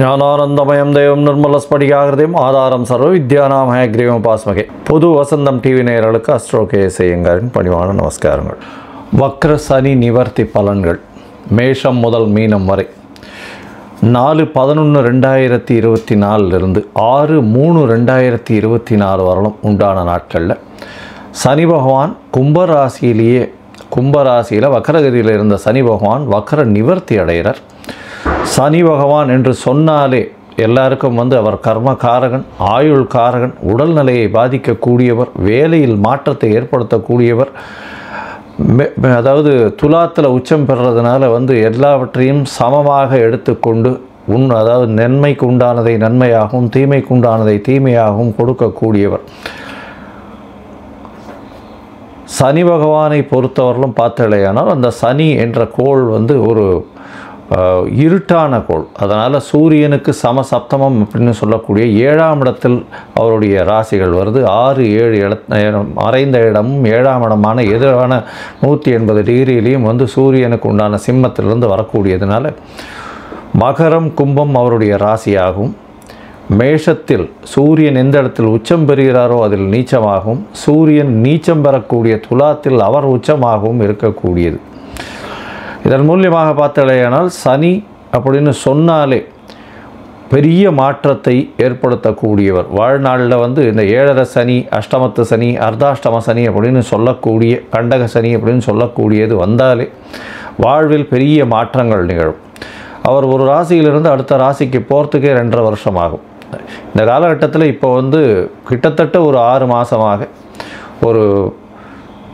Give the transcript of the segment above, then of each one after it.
ஞானானந்தமயம் தெய்வம் நிர்மலஸ்படிகாகிருதியும் ஆதாரம் சர்வ வித்யானாம் ஹயக்ரீவம் பாஸ்மகே. புது வசந்தம் டிவி நேயர்களுக்கு அஸ்ட்ரோ கேஎஸ் ஐயங்காரின் பணிவான நமஸ்காரங்கள். வக்ர சனி நிவர்த்தி பலன்கள் மேஷம் முதல் மீனம் வரை 4/11/2024 6/3/2024 வரலும் உண்டான நாட்களில் சனி பகவான் கும்பராசியில் வக்ரகதியில் இருந்த சனி பகவான் வக்ர நிவர்த்தி அடைகிறார். சனி பகவான் என்று சொன்னாலே எல்லாருக்கும் அவர் கர்மகாரகன், ஆயுள் காரகன், உடல்நிலையை பாதிக்கக்கூடியவர், வேலையில் மாற்றத்தை ஏற்படுத்தக்கூடியவர். அதாவது துலாத்தில் உச்சம் பெறுறதுனால எல்லாவற்றையும் சமமாக எடுத்துக்கொண்டு அதாவது நன்மைக்கு உண்டானதை நன்மையாகவும் தீமைக்கு உண்டானதை தீமையாகவும் கொடுக்கக்கூடியவர். சனி பகவானை பொறுத்தவரையிலும் பார்த்தலையானால் அந்த சனி என்ற கோள் ஒரு இருட்டான கோள். அதனால் சூரியனுக்கு சமசப்தமம் அப்படின்னு சொல்லக்கூடிய 7ஆம் இடத்தில் அவருடைய ராசிகள் வருது. 6, 7 மறைந்த இடமும் 7ஆம் இடமான எதிரான 180 டிகிரியிலையும் சூரியனுக்கு உண்டான சிம்மத்திலிருந்து வரக்கூடியதுனால மகரம் கும்பம் அவருடைய ராசியாகவும், மேஷத்தில் சூரியன் எந்த இடத்தில் உச்சம் பெறுகிறாரோ அதில் நீச்சமாகவும், சூரியன் நீச்சம் பெறக்கூடிய துலாத்தில் அவர் உச்சமாகவும் இருக்கக்கூடியது. இதன் மூலியமாக பார்த்தலையானால் சனி அப்படின்னு சொன்னாலே பெரிய மாற்றத்தை ஏற்படுத்தக்கூடியவர். வாழ்நாளில் இந்த 7.5 சனி, அஷ்டமத்து சனி, அர்த்தாஷ்டம சனி அப்படின்னு சொல்லக்கூடிய கண்டக சனி அப்படின்னு சொல்லக்கூடியது வந்தாலே வாழ்வில் பெரிய மாற்றங்கள் நிகழும். அவர் ஒரு ராசியிலிருந்து அடுத்த ராசிக்கு போகிறதுக்கே 2.5 வருஷம் ஆகும். இந்த காலகட்டத்தில் இப்போ கிட்டத்தட்ட ஒரு 6 மாதமாக ஒரு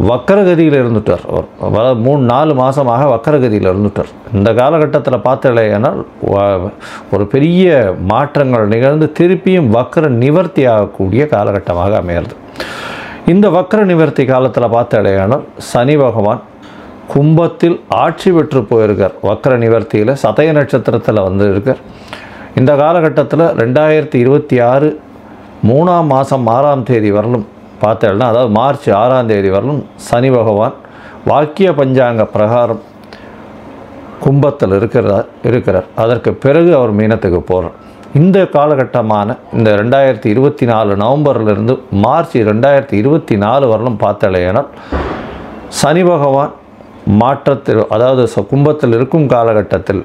வக்கரகதியில் இருந்துட்டார். அவர் 3-4 மாதமாக வக்கரகதியில் இருந்துட்டார். இந்த காலகட்டத்தில் பார்த்தலையானால் ஒரு பெரிய மாற்றங்கள் நிகழ்ந்து திருப்பியும் வக்கர நிவர்த்தி ஆகக்கூடிய காலகட்டமாக அமைகிறது. இந்த வக்கர நிவர்த்தி காலத்தில் பார்த்தலையானால் சனி பகவான் கும்பத்தில் ஆட்சி பெற்று போயிருக்கார். வக்கர நிவர்த்தியில் சதய நட்சத்திரத்தில் இருக்கார். இந்த காலகட்டத்தில் 2026 3ஆம் மாதம் 6ஆம் தேதி வரலும் பார்த்தேன்னா, அதாவது மார்ச் 6ஆம் தேதி வரலும் சனி பகவான் வாக்கிய பஞ்சாங்க பிரகாரம் கும்பத்தில் இருக்கிறார். அதற்கு பிறகு அவர் மீனத்துக்கு போகிறார். இந்த காலகட்டமான இந்த 2024 நவம்பரிலிருந்து மார்ச் 2024 வரலும் பார்த்தலையானால் சனி பகவான் மாற்றத்தில், அதாவது கும்பத்தில் இருக்கும் காலகட்டத்தில்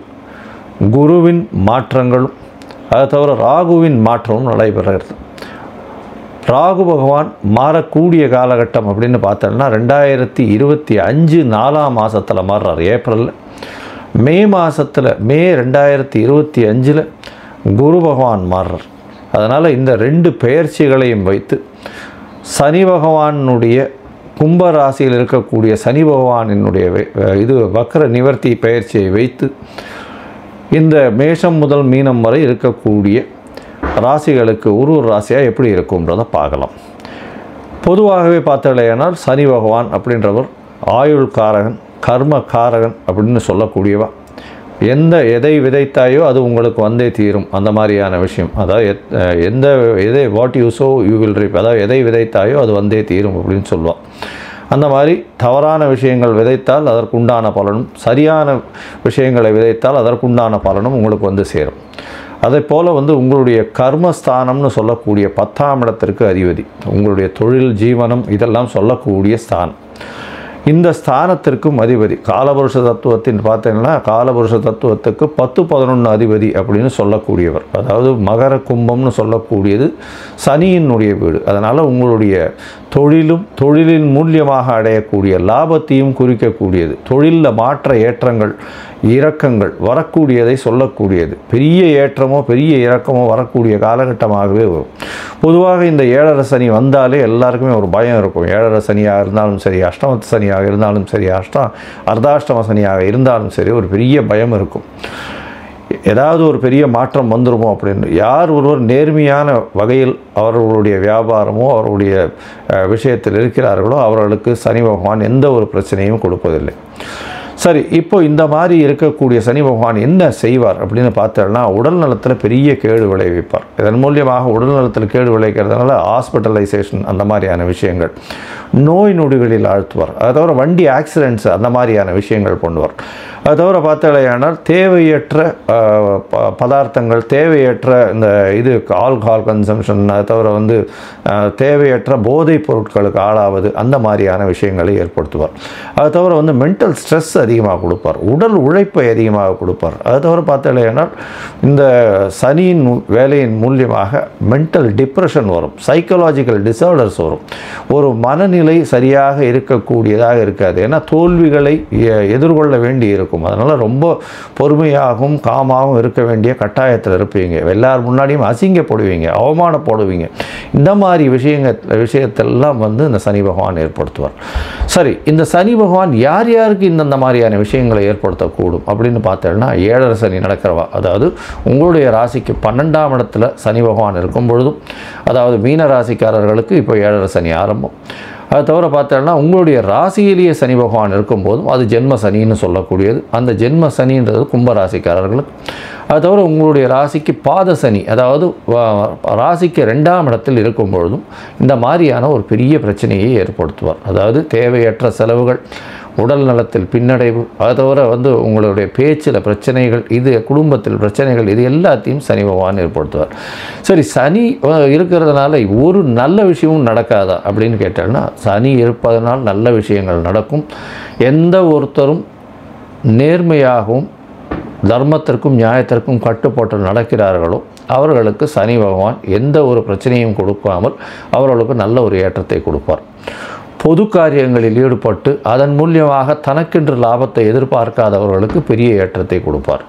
குருவின் மாற்றங்களும் அதை தவிர ராகுவின் மாற்றமும் நடைபெறுகிறது. ராகு பகவான் மாறக்கூடிய காலகட்டம் அப்படின்னு பார்த்தோம்னா 2025 4ஆம் மாதத்தில் மாறுறார். ஏப்ரலில். மே மாதத்தில் மே 2025 குரு பகவான் மாறுறார். அதனால் இந்த 2 பெயர்ச்சிகளையும் வைத்து சனி பகவானுடைய கும்பராசியில் இருக்கக்கூடிய சனி பகவானினுடைய வக்ர நிவர்த்தி பெயர்ச்சியை வைத்து இந்த மேஷம் முதல் மீனம் வரை இருக்கக்கூடிய ராசிகளுக்கு ஒரு ராசியாக எப்படி இருக்கும்ன்றதை பார்க்கலாம். பொதுவாகவே பார்த்தலையானால் சனி பகவான் அப்படின்றவர் ஆயுள் காரகன், கர்ம காரகன் அப்படின்னு சொல்லக்கூடியவா. எதை விதைத்தாயோ அது உங்களுக்கு வந்தே தீரும், அந்த மாதிரியான விஷயம். அதாவது what you so you will ரீப், அதாவது எதை விதைத்தாயோ அது வந்தே தீரும் அப்படின்னு சொல்லுவாள். அந்த மாதிரி தவறான விஷயங்கள் விதைத்தால் அதற்குண்டான பலனும், சரியான விஷயங்களை விதைத்தால் அதற்குண்டான பலனும் உங்களுக்கு சேரும். அதே போல் உங்களுடைய கர்மஸ்தானம்னு சொல்லக்கூடிய 10ஆம் இடத்திற்கு அதிபதி, உங்களுடைய தொழில், ஜீவனம் இதெல்லாம் சொல்லக்கூடிய ஸ்தானம். இந்த ஸ்தானத்திற்கும் அதிபதி காலபுருஷ தத்துவத்தின் பார்த்தீங்கன்னா காலபுருஷ தத்துவத்துக்கு 10-11 அதிபதி அப்படின்னு சொல்லக்கூடியவர். அதாவது மகர கும்பம்னு சொல்லக்கூடியது சனியினுடைய வீடு. அதனால் உங்களுடைய தொழிலின் மூலியமாக அடையக்கூடிய லாபத்தையும் குறிக்கக்கூடியது. தொழிலில் மாற்ற ஏற்றங்கள் இறக்கங்கள் வரக்கூடியதை சொல்லக்கூடியது. பெரிய ஏற்றமோ பெரிய இறக்கமோ வரக்கூடிய காலகட்டமாகவே வரும். பொதுவாக இந்த 7.5 சனி வந்தாலே எல்லாருக்குமே ஒரு பயம் இருக்கும். 7.5 சனியாக இருந்தாலும் சரி, அஷ்டமத்து சனியாக இருந்தாலும் சரி, அர்த்தாஷ்டம சனியாக இருந்தாலும் சரி, ஒரு பெரிய பயம் இருக்கும். ஏதாவது ஒரு பெரிய மாற்றம் வந்துருமோ அப்படின்னு. யார் ஒருவர் நேர்மையான வகையில் அவர்களுடைய வியாபாரமோ அவர்களுடைய விஷயத்தில் இருக்கிறார்களோ அவர்களுக்கு சனி பகவான் எந்த ஒரு பிரச்சனையும் கொடுப்பதில்லை. சரி, இப்போ இந்த மாதிரி இருக்கக்கூடிய சனி பகவான் என்ன செய்வார் அப்படின்னு பார்த்தோம்னா உடல் நலத்தில் பெரிய கேடு விளைவிப்பார். இதன் மூலியமாக உடல் நலத்தில் கேடு விளைவிக்கிறதுனால ஹாஸ்பிட்டலைசேஷன் அந்த மாதிரியான விஷயங்கள், நோய் நொடிகளில் ஆழ்த்துவார். அதை தவிர வண்டி ஆக்சிடென்ட்ஸ் அந்த மாதிரியான விஷயங்கள் பண்ணுவார். அது தவிர பார்த்தாலேயானால் தேவையற்ற பதார்த்தங்கள், தேவையற்ற இந்த இது ஆல்கஹால் கன்சம்ஷன், அது தவிர வந்து தேவையற்ற போதைப் பொருட்களுக்கு ஆளாவது, அந்த மாதிரியான விஷயங்களை ஏற்படுத்துவார். அது தவிர வந்து மென்டல் ஸ்ட்ரெஸ் அதிகமாக கொடுப்பார், உடல் உழைப்பை அதிகமாக கொடுப்பார். அது தவிர பார்த்தாலேயானால் இந்த சனியின் வேலையின் மூலியமாக மென்டல் டிப்ரெஷன் வரும், சைக்கலாஜிக்கல் டிசார்டர்ஸ் வரும், ஒரு மனநிலை சரியாக இருக்கக்கூடியதாக இருக்காது. ஏன்னா தோல்விகளை எதிர்கொள்ள வேண்டி இருக்கும். அதனால் ரொம்ப பொறுமையாகவும் காமாகவும் இருக்க வேண்டிய கட்டாயத்தில் இருப்பீங்க. எல்லார் முன்னாடியும் அசிங்கப்படுவீங்க, அவமானப்படுவீங்க. இந்த மாதிரி விஷயத்தெல்லாம் வந்து இந்த சனி பகவான் ஏற்படுத்துவார். சரி, இந்த சனி பகவான் யார் யாருக்கு இந்த மாதிரியான விஷயங்களை ஏற்படுத்தக்கூடும் அப்படின்னு பார்த்தோம்னா, 7 சனி நடக்கிறவா, அதாவது உங்களுடைய ராசிக்கு 12ஆம் இடத்துல சனி பகவான் இருக்கும் பொழுதும், அதாவது மீன ராசிக்காரர்களுக்கு இப்போ 7 சனி ஆரம்பம். அது தவிர பார்த்தோம்னா உங்களுடைய ராசியிலேயே சனி பகவான் இருக்கும்போதும் அது ஜென்ம சனின்னு சொல்லக்கூடியது. அந்த ஜென்ம சனின்றது கும்பராசிக்காரர்களுக்கு. அது தவிர உங்களுடைய ராசிக்கு பாத சனி, அதாவது ராசிக்கு 2ஆம் இடத்தில் இருக்கும் பொழுதும் இந்த மாதிரியான ஒரு பெரிய பிரச்சனையை ஏற்படுத்துவார். அதாவது தேவையற்ற செலவுகள், உடல் நலத்தில் பின்னடைவு, அது தவிர வந்து உங்களுடைய பேச்சில் பிரச்சனைகள், இது குடும்பத்தில் பிரச்சனைகள், இது எல்லாத்தையும் சனி பகவான் ஏற்படுத்துவார். சரி, சனி இருக்கிறதுனால ஒரு நல்ல விஷயமும் நடக்காதா அப்படின்னு கேட்டால்னா, சனி இருப்பதனால் நல்ல விஷயங்கள் நடக்கும். எந்த ஒருத்தரும் நேர்மையாகவும் தர்மத்திற்கும் நியாயத்திற்கும் கட்டுப்பட்டு நடக்கிறார்களோ அவர்களுக்கு சனி பகவான் எந்த ஒரு பிரச்சனையும் கொடுக்காமல் அவர்களுக்கு நல்ல ஒரு ஏற்றத்தை கொடுப்பார். பொது காரியங்களில் ஈடுபட்டு அதன் மூலியமாக தனக்கென்று லாபத்தை எதிர்பார்க்காதவர்களுக்கு பெரிய ஏற்றத்தை கொடுப்பார்.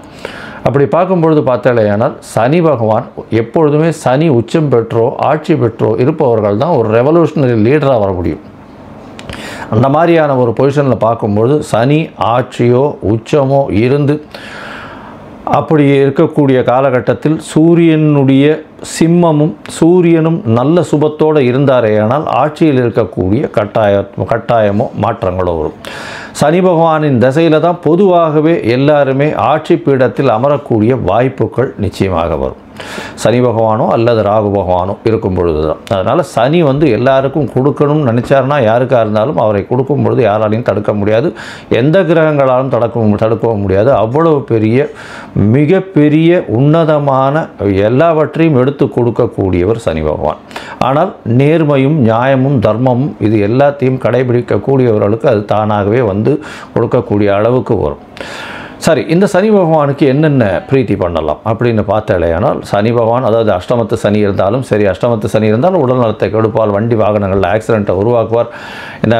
அப்படி பார்க்கும்பொழுது பார்த்தாலேயானால் சனி பகவான் எப்பொழுதுமே சனி உச்சம் பெற்றோ ஆட்சி பெற்றோ இருப்பவர்கள் தான் ஒரு ரெவல்யூஷனரி லீடராக வர முடியும். அந்த மாதிரியான ஒரு பொசிஷனில் பார்க்கும்பொழுது சனி ஆட்சியோ உச்சமோ இருந்து அப்படி இருக்கக்கூடிய காலகட்டத்தில் சூரியனுடைய சிம்மமும் சூரியனும் நல்ல சுபத்தோடு இருந்தாரேயானால் ஆட்சியில் இருக்கக்கூடிய கட்டாயமோ மாற்றங்களோ வரும். சனி பகவானின் திசையில் தான் பொதுவாகவே எல்லாருமே ஆட்சி பீடத்தில் அமரக்கூடிய வாய்ப்புகள் நிச்சயமாக வரும். சனி பகவானோ அல்லது ராகு பகவானோ இருக்கும் பொழுது தான். அதனால் சனி வந்து எல்லாருக்கும் கொடுக்கணும்னு நினச்சாருன்னா யாருக்காக இருந்தாலும் அவரை கொடுக்கும் பொழுது யாராலையும் தடுக்க முடியாது, எந்த கிரகங்களாலும் தடுக்கவும் முடியாது. அவ்வளவு பெரிய மிகப்பெரிய உன்னதமான எல்லாவற்றையும் எடுத்து கொடுக்கக்கூடியவர் சனி பகவான். ஆனால் நேர்மையும் நியாயமும் தர்மமும் இது எல்லாத்தையும் கடைபிடிக்கக்கூடியவர்களுக்கு அது தானாகவே வந்து கொடுக்கக்கூடிய அளவுக்கு வரும். சரி, இந்த சனி பகவானுக்கு என்னென்ன பிரீத்தி பண்ணலாம் அப்படின்னு பார்த்தாலேயானால், சனி பகவான் அதாவது அஷ்டமத்து சனி இருந்தாலும் சரி, அஷ்டமத்து சனி இருந்தாலும் உடல் நலத்தை கெடுப்பால், வண்டி வாகனங்களில் ஆக்சிடெண்ட்டை உருவாக்குவார்.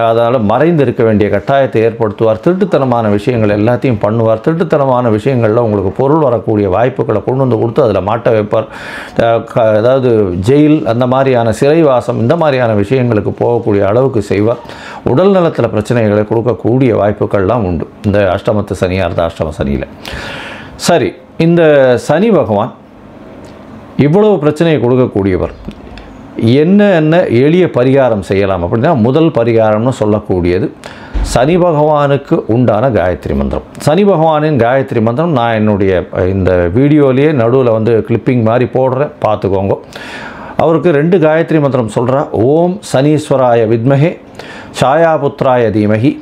அதனால் மறைந்து இருக்க வேண்டிய கட்டாயத்தை ஏற்படுத்துவார். திருட்டுத்தனமான விஷயங்கள் எல்லாத்தையும் பண்ணுவார். திருட்டுத்தனமான விஷயங்களில் உங்களுக்கு பொருள் வரக்கூடிய வாய்ப்புகளை கொண்டு வந்து கொடுத்து அதில் மாட்ட வைப்பார். அதாவது ஜெயில், அந்த மாதிரியான சிறைவாசம், இந்த மாதிரியான விஷயங்களுக்கு போகக்கூடிய அளவுக்கு செய்வார். உடல் நலத்தில் பிரச்சனைகளை கொடுக்கக்கூடிய வாய்ப்புகள்லாம் உண்டு இந்த அஷ்டமத்து சனியாக இருந்தால் அஷ்டம சனியில். சரி, இந்த சனி பகவான் இவ்வளவு பிரச்சனையை கொடுக்கக்கூடியவர். என்ன எளிய பரிகாரம் செய்யலாம் அப்படின்னா, முதல் பரிகாரம்னு சொல்லக்கூடியது சனி பகவானுக்கு உண்டான காயத்ரி மந்திரம். சனி பகவானின் காயத்ரி மந்திரம் நான் என்னுடைய இந்த வீடியோலேயே நடுவில் வந்து கிளிப்பிங் மாதிரி போடுறேன், பார்த்துக்கோங்க. அவருக்கு 2 காயத்ரி மந்திரம் சொல்கிறா. ஓம் சனீஸ்வராய வித்மஹே சாயாபுத்ராய தீமஹி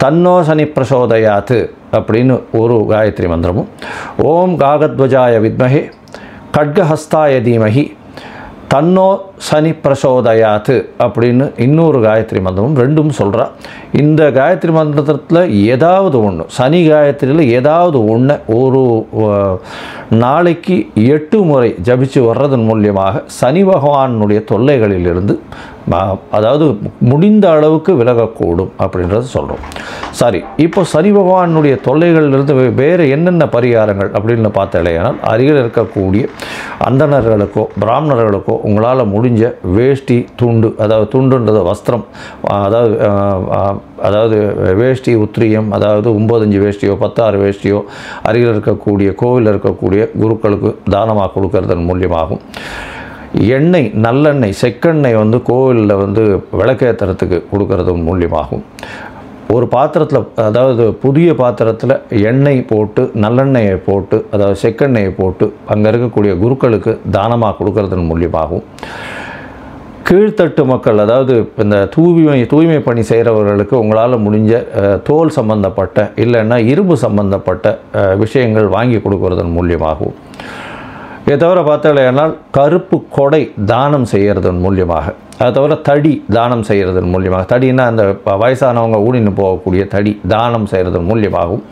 தன்னோ சனி பிரசோதயாத்து அப்படின்னு ஒரு காயத்ரி மந்திரமும், ஓம் காகத்வஜாய வித்மஹே கட்கஹஸ்தாய தீமஹி தன்னோ சனி பிரசோதயாத்து அப்படின்னு இன்னொரு காயத்ரி மந்திரமும் 2ம் சொல்கிறா. இந்த காயத்ரி மந்திரத்தில் ஏதாவது ஒன்று, சனி காயத்ரியில் ஏதாவது ஒன்று ஒரு நாளைக்கு 8 முறை ஜபிச்சு வர்றதன் மூலியமாக சனி பகவானுடைய தொல்லைகளிலிருந்து அதாவது முடிந்த அளவுக்கு விலகக்கூடும் அப்படின்றது சொல்கிறோம். சரி, இப்போ சனி பகவானுடைய தொல்லைகளிலிருந்து வேறு என்னென்ன பரிகாரங்கள் அப்படின்னு பார்த்தாலேயானால், அருகில் இருக்கக்கூடிய அந்தணர்களுக்கோ பிராமணர்களுக்கோ உங்களால் முடிஞ்ச வேஷ்டி துண்டு, அதாவது துண்டுன்றது வஸ்திரம், அதாவது வேஷ்டி உத்திரியம், அதாவது 9 வேஷ்டியோ 16 வேஷ்டியோ அருகில் இருக்கக்கூடிய கோவிலில் இருக்கக்கூடிய குருக்களுக்கு தானமாக கொடுக்கறதன் மூலியமாகும். எண்ணெய், நல்லெண்ணெய், செக்கெண்ணெய் வந்து கோவிலில் வந்து விளக்கேற்றுறதுக்கு கொடுக்கறது மூலியமாகும். ஒரு பாத்திரத்தில், அதாவது புதிய பாத்திரத்தில் எண்ணெய் போட்டு நல்லெண்ணெயை போட்டு, அதாவது செக்கெண்ணெயை போட்டு அங்கே இருக்கக்கூடிய குருக்களுக்கு தானமாக கொடுக்கறதன் மூலியமாகும். கீழ்த்தட்டு மக்கள், அதாவது இந்த தூய்மை பணி செய்கிறவர்களுக்கு உங்களால் முடிஞ்ச தோல் சம்பந்தப்பட்ட இல்லைன்னா இரும்பு சம்பந்தப்பட்ட விஷயங்கள் வாங்கி கொடுக்கறதன் மூலியமாகவும், இதை தவிர பார்த்தாலேனால் கருப்பு கொடை தானம் செய்கிறதன் மூலியமாக, அதை தவிர தடி தானம் செய்கிறதன் மூலியமாக, தடின்னா அந்த வயசானவங்க ஊனின்னு போகக்கூடிய தடி தானம் செய்கிறதன் மூலியமாகவும்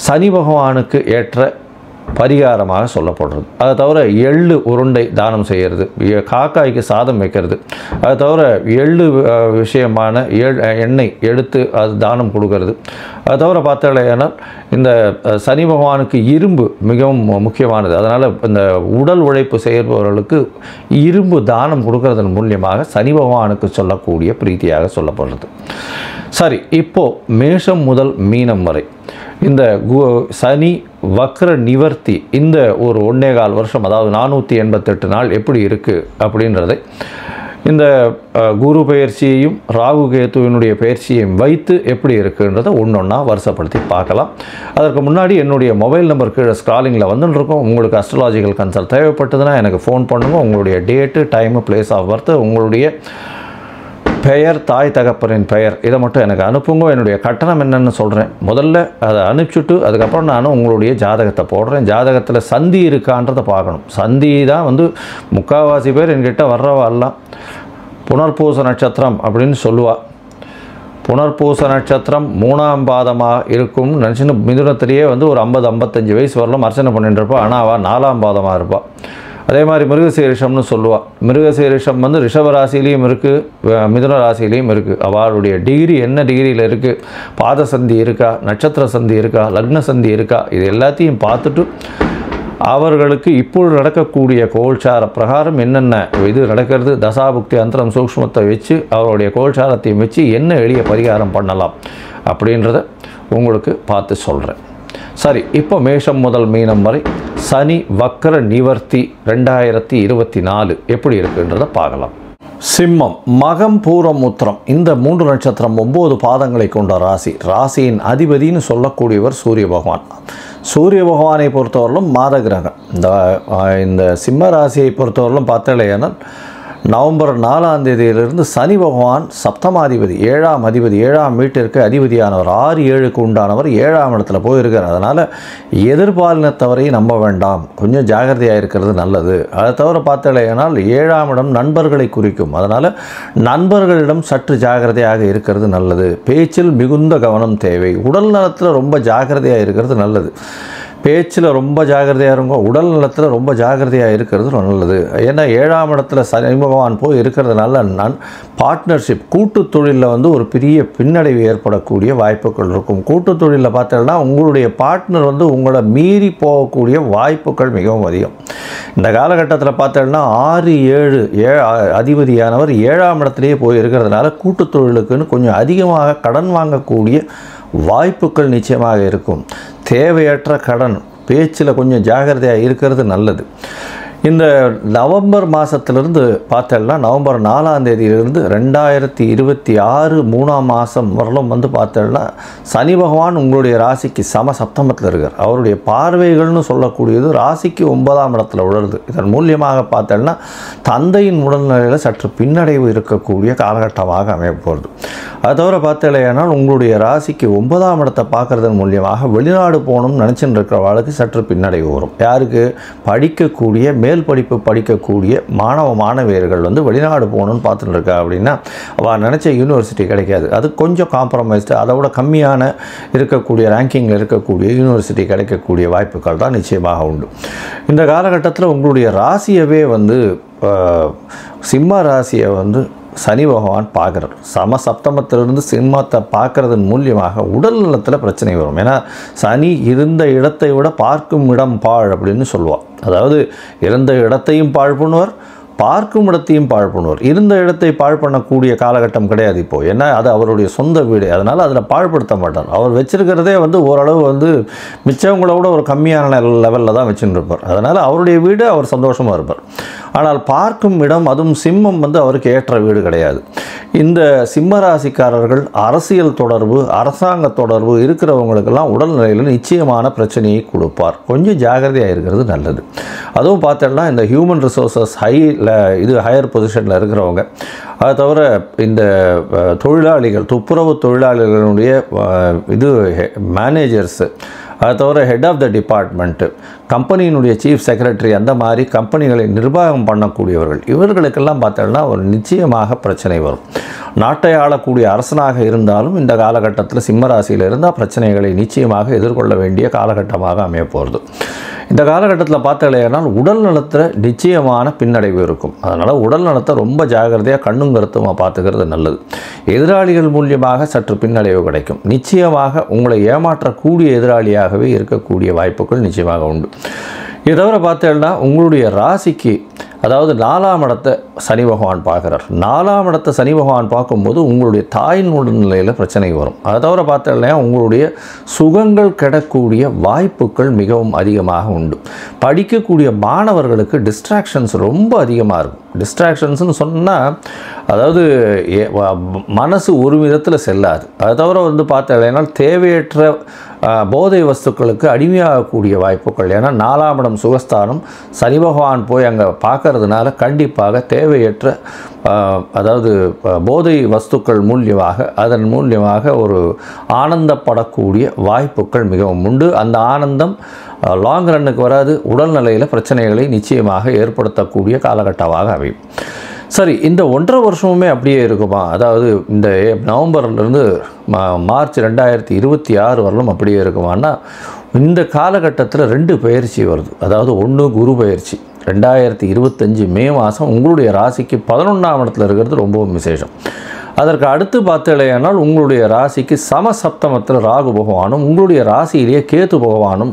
சனி பகவானுக்கு ஏற்ற பரிகாரமாக சொல்லப்படுறது. அதை தவிர எள்ளு உருண்டை தானம் செய்கிறது, காக்காய்க்கு சாதம் வைக்கிறது, அதை தவிர எள்ளு விஷயமான எண்ணெய் எடுத்து அது தானம் கொடுக்கறது. அதை தவிர பார்த்தாலேனால் இந்த சனி பகவானுக்கு இரும்பு மிகவும் முக்கியமானது. அதனால் இந்த உடல் உழைப்பு செய்பவர்களுக்கு இரும்பு தானம் கொடுக்கறதன் மூலியமாக சனி பகவானுக்கு சொல்லக்கூடிய பிரீத்தியாக சொல்லப்படுறது. சரி, இப்போது மேஷம் முதல் மீனம் வரை இந்த சனி வக்ர நிவர்த்தி இந்த ஒரு 1.25 வருஷம், அதாவது 488 நாள் எப்படி இருக்குது அப்படின்றதை இந்த குரு பயிற்சியையும் ராகு கேத்துவினுடைய பயிற்சியையும் வைத்து எப்படி இருக்குன்றதை ஒன்றொன்னா வருஷப்படுத்தி பார்க்கலாம். அதற்கு முன்னாடி என்னுடைய மொபைல் நம்பர் கீழே ஸ்க்ராலிங்கில் வந்துட்டுருக்கோம். உங்களுக்கு அஸ்ட்ராலாஜிக்கல் கன்சல்ட் தேவைப்பட்டதுன்னா எனக்கு ஃபோன் பண்ணுங்கள். உங்களுடைய date, time, place of birth, உங்களுடைய பெயர், தாய் தகப்பனின் பெயர், இதை மட்டும் எனக்கு அனுப்புங்க. என்னுடைய கட்டணம் என்னென்னு சொல்கிறேன். முதல்ல அதை அனுப்பிச்சுட்டு அதுக்கப்புறம் நான் உங்களுடைய ஜாதகத்தை போடுறேன். ஜாதகத்தில் சந்தி இருக்கான்றதை பார்க்கணும். சந்தி தான் முக்கால்வாசி பேர் என்கிட்ட வர்றவாலாம் புனர்பூச நட்சத்திரம் அப்படின்னு சொல்லுவாள். புனர்பூச நட்சத்திரம் 3ஆம் பாதமாக இருக்கும்னு நினச்சின்னு மிதுனத்திலேயே ஒரு 50-55 வயசு வரலாம் அர்ச்சனை பண்ணிட்டு இருப்பாள். ஆனால் அவள் 4ஆம் பாதமாக இருப்பாள். அதே மாதிரி மிருகசீரிஷம்னு சொல்லுவாள். மிருகசீரிஷம் ரிஷப ராசிலையும் இருக்குது, மிதுன ராசிலையும் இருக்குது. அவளுடைய டிகிரி என்ன டிகிரியில் இருக்குது, பாத சந்தி இருக்கா, நட்சத்திர சந்தி இருக்கா, லக்ன சந்தி இருக்கா, இது எல்லாத்தையும் பார்த்துட்டு அவர்களுக்கு இப்பொழுது நடக்கக்கூடிய கோல்சார பிரகாரம் என்னென்ன இது நடக்கிறது, தசாபுக்தி அந்தரம் சூக்ஷ்மத்தை வச்சு அவருடைய கோல்சாரத்தையும் வச்சு என்ன எளிய பரிகாரம் பண்ணலாம் அப்படின்றத உங்களுக்கு பார்த்து சொல்கிறேன். சரி, இப்போ மேஷம் முதல் மீனம் வரை சனி வக்ர நிவர்த்தி 2024 எப்படி இருக்குன்றதை பார்க்கலாம். சிம்மம், மகம், பூரம், உத்திரம் இந்த 3 நட்சத்திரம் 9 பாதங்களை கொண்ட ராசி. ராசியின் அதிபதினு சொல்லக்கூடியவர் சூரிய பகவான். சூரிய பகவானை பொறுத்தவரையிலும் மாத கிரகம். இந்த சிம்ம ராசியை பொறுத்தவரையிலும் பார்த்தாலேனால் நவம்பர் 4ஆம் தேதியிலிருந்து சனி பகவான் சப்தமாதிபதி 7ஆம் அதிபதி 7ஆம் வீட்டிற்கு அதிபதியானவர் 6-7க்கு உண்டானவர் 7ஆம் இடத்துல போயிருக்கார். அதனால் எதிர்பாலினத்தவரை நம்ப வேண்டாம், கொஞ்சம் ஜாகிரதையாக இருக்கிறது நல்லது. அதை தவிர பார்த்தாலேனால் 7ஆம் இடம் நண்பர்களை குறிக்கும். அதனால் நண்பர்களிடம் சற்று ஜாகிரதையாக இருக்கிறது நல்லது. பேச்சில் மிகுந்த கவனம் தேவை. உடல் நலத்தில் ரொம்ப ஜாகிரதையாக இருக்கிறது நல்லது. பேச்சில் ரொம்ப ஜாகிரதையாக இருக்கும், உடல் நலத்தில் ரொம்ப ஜாகிரதையாக இருக்கிறது நல்லது. ஏன்னா 7ஆம் இடத்துல சனி பகவான் போய் இருக்கிறதுனால பார்ட்னர்ஷிப், கூட்டு தொழிலில் ஒரு பெரிய பின்னடைவு ஏற்படக்கூடிய வாய்ப்புகள் இருக்கும். கூட்டு தொழிலில் பார்த்தோம்னா உங்களுடைய பார்ட்னர் உங்களை மீறி போகக்கூடிய வாய்ப்புகள் மிகவும் அதிகம். இந்த காலகட்டத்தில் பார்த்தோம்னா 6-7 அதிபதியானவர் 7ஆம் இடத்துலேயே போய் இருக்கிறதுனால கூட்டு தொழிலுக்குன்னு கொஞ்சம் அதிகமாக கடன் வாங்கக்கூடிய வாய்ப்புகள் நிச்சயமாக இருக்கும். தேவையற்ற கடன், பேச்சில் கொஞ்சம் ஜாகிரதையாக இருக்கிறது நல்லது. இந்த நவம்பர் மாதத்திலிருந்து பார்த்தோம்னா நவம்பர் 4ஆம் தேதியிலிருந்து 2026 3ஆம் மாதம் வரலும் பார்த்தோம்னா சனி பகவான் உங்களுடைய ராசிக்கு சப்தமத்தில் இருக்கார். அவருடைய பார்வைகள்னு சொல்லக்கூடியது ராசிக்கு 9ஆம் இடத்துல உழருது. இதன் மூலியமாக பார்த்தோம்னா தந்தையின் உடல்நிலையில் சற்று பின்னடைவு இருக்கக்கூடிய காலகட்டமாக அமையப்போகிறது. அது தவிர பார்த்தலையானால் உங்களுடைய ராசிக்கு 9ஆம் இடத்தை பார்க்குறதன் மூலியமாக வெளிநாடு போகணும்னு நினச்சிட்டு இருக்கிறவர்களுக்கு சற்று பின்னடைவு வரும். யாருக்கு? படிக்கக்கூடிய மேல் படிப்பு படிக்கக்கூடிய மாணவியர்கள் வெளிநாடு போகணும்னு பார்த்துட்டு இருக்கா அப்படின்னா அவள் நினச்ச யூனிவர்சிட்டி கிடைக்காது. அது கொஞ்சம் காம்ப்ரமைஸ்டு, அதை விட கம்மியான இருக்கக்கூடிய ரேங்கிங்கில் இருக்கக்கூடிய யூனிவர்சிட்டி கிடைக்கக்கூடிய வாய்ப்புகள் தான் நிச்சயமாக உண்டு. இந்த காலகட்டத்தில் உங்களுடைய ராசியவே சிம்ம ராசியை சனி பகவான் பார்க்குறார். சப்தமத்திலிருந்து சிம்மத்தை பார்க்கறதன் மூலியமாக உடல் நலத்தில் பிரச்சனை வரும். ஏன்னா சனி இருந்த இடத்தை விட பார்க்கும் இடம் பாழ் அப்படின்னு சொல்லுவாள். அதாவது இருந்த இடத்தையும் பாழ் பண்ணுவார், பார்க்கும் இடத்தையும் பாழ் பண்ணுவார். இருந்த இடத்தை பாழ் பண்ணக்கூடிய காலகட்டம் கிடையாது இப்போது. ஏன்னா அது அவருடைய சொந்த வீடு, அதனால் அதில் பாழ்படுத்த மாட்டார். அவர் வச்சிருக்கிறதே ஓரளவு மிச்சவங்களோட ஒரு கம்மியான லெவலில் தான் வச்சுட்டு இருப்பார். அதனால் அவருடைய வீடு அவர் சந்தோஷமாக இருப்பார். ஆனால் பார்க்கும் இடம், அதுவும் சிம்மம் அவருக்கு ஏற்ற வீடு கிடையாது. இந்த சிம்ம ராசிக்காரர்கள் அரசியல் தொடர்பு, அரசாங்க தொடர்பு இருக்கிறவங்களுக்கெல்லாம் உடல்நிலையில் நிச்சயமான பிரச்சனையை கொடுப்பார். கொஞ்சம் ஜாகிரதையாக இருக்கிறது நல்லது. அதுவும் பார்த்தோம்னா இந்த ஹியூமன் ரிசோர்ஸஸ் ஹை இது ஹையர் பொசிஷனில் இருக்கிறவங்க, அதை தவிர இந்த தொழிலாளிகள், துப்புரவு தொழிலாளிகளுடைய இது மேனேஜர்ஸு, அதை தவிர ஹெட் ஆஃப் த டிபார்ட்மெண்ட்டு, கம்பெனியினுடைய சீஃப் செக்ரட்டரி, அந்த மாதிரி கம்பெனிகளை நிர்வாகம் பண்ணக்கூடியவர்கள், இவர்களுக்கெல்லாம் பார்த்தோம்னா ஒரு நிச்சயமாக பிரச்சனை வரும். நாட்டை ஆளக்கூடிய அரசனாக இருந்தாலும் இந்த காலகட்டத்தில் சிம்மராசியில் இருந்தால் பிரச்சனைகளை நிச்சயமாக எதிர்கொள்ள வேண்டிய காலகட்டமாக அமைய போகிறது. இந்த காலகட்டத்தில் பார்த்தாலேனால் உடல் நலத்தில் நிச்சயமான பின்னடைவு இருக்கும். அதனால் உடல் நலத்தை ரொம்ப ஜாகிரதையாக கண்ணும் கருத்துமாக பார்த்துக்கிறது நல்லது. எதிராளிகள் மூலியமாக சற்று பின்னடைவு கிடைக்கும். நிச்சயமாக உங்களை ஏமாற்றக்கூடிய எதிராளியாகவே இருக்கக்கூடிய வாய்ப்புகள் நிச்சயமாக உண்டு. இதை தவிர பார்த்தேன்னா உங்களுடைய ராசிக்கு, அதாவது 4ஆம் இடத்தை சனி பகவான் பார்க்குறார். 4ஆம் இடத்தை சனி பகவான் பார்க்கும்போது உங்களுடைய தாயின் உடல்நிலையில் பிரச்சனை வரும். அதை தவிர பார்த்தேன்னா உங்களுடைய சுகங்கள் கிடக்கூடிய வாய்ப்புகள் மிகவும் அதிகமாக உண்டு. படிக்கக்கூடிய மாணவர்களுக்கு டிஸ்ட்ராக்ஷன்ஸ் ரொம்ப அதிகமாக இருக்கும். டிஸ்ட்ராக்ஷன்ஸ்னு சொன்னால் அதாவது மனசு ஒரு விதத்தில் செல்லாது. அதை தவிர பார்த்தேன்னா தேவையற்ற போதை வஸ்துக்களுக்கு அடிமையாகக்கூடிய வாய்ப்புகள். ஏன்னா 4ஆம் இடம் சுகஸ்தானம், சனி பகவான் போய் அங்கே பார்க்கறதுனால கண்டிப்பாக தேவையற்ற அதாவது போதை வஸ்துக்கள் மூலியமாக, அதன் மூலியமாக ஒரு ஆனந்தப்படக்கூடிய வாய்ப்புகள் மிகவும் உண்டு. அந்த ஆனந்தம் லாங் ரன்னுக்கு வராது. உடல்நிலையில் பிரச்சனைகளை நிச்சயமாக ஏற்படுத்தக்கூடிய காலகட்டமாக அமையும். சரி, இந்த 1.5 வருஷமுமே அப்படியே இருக்குமா? அதாவது இந்த நவம்பர்லேருந்து மார்ச் 2026 வரலும் அப்படியே இருக்குமான்னா, இந்த காலகட்டத்தில் 2 பயிற்சி வருது. அதாவது ஒன்று குரு பயிற்சி 2025 மே மாதம் உங்களுடைய ராசிக்கு 11ஆம் இடத்துல இருக்கிறது ரொம்பவும் விசேஷம். அதற்கு அடுத்து பார்த்தேனால் உங்களுடைய ராசிக்கு சமசப்தமத்தில் ராகு பகவானும் உங்களுடைய ராசியிலேயே கேது பகவானும்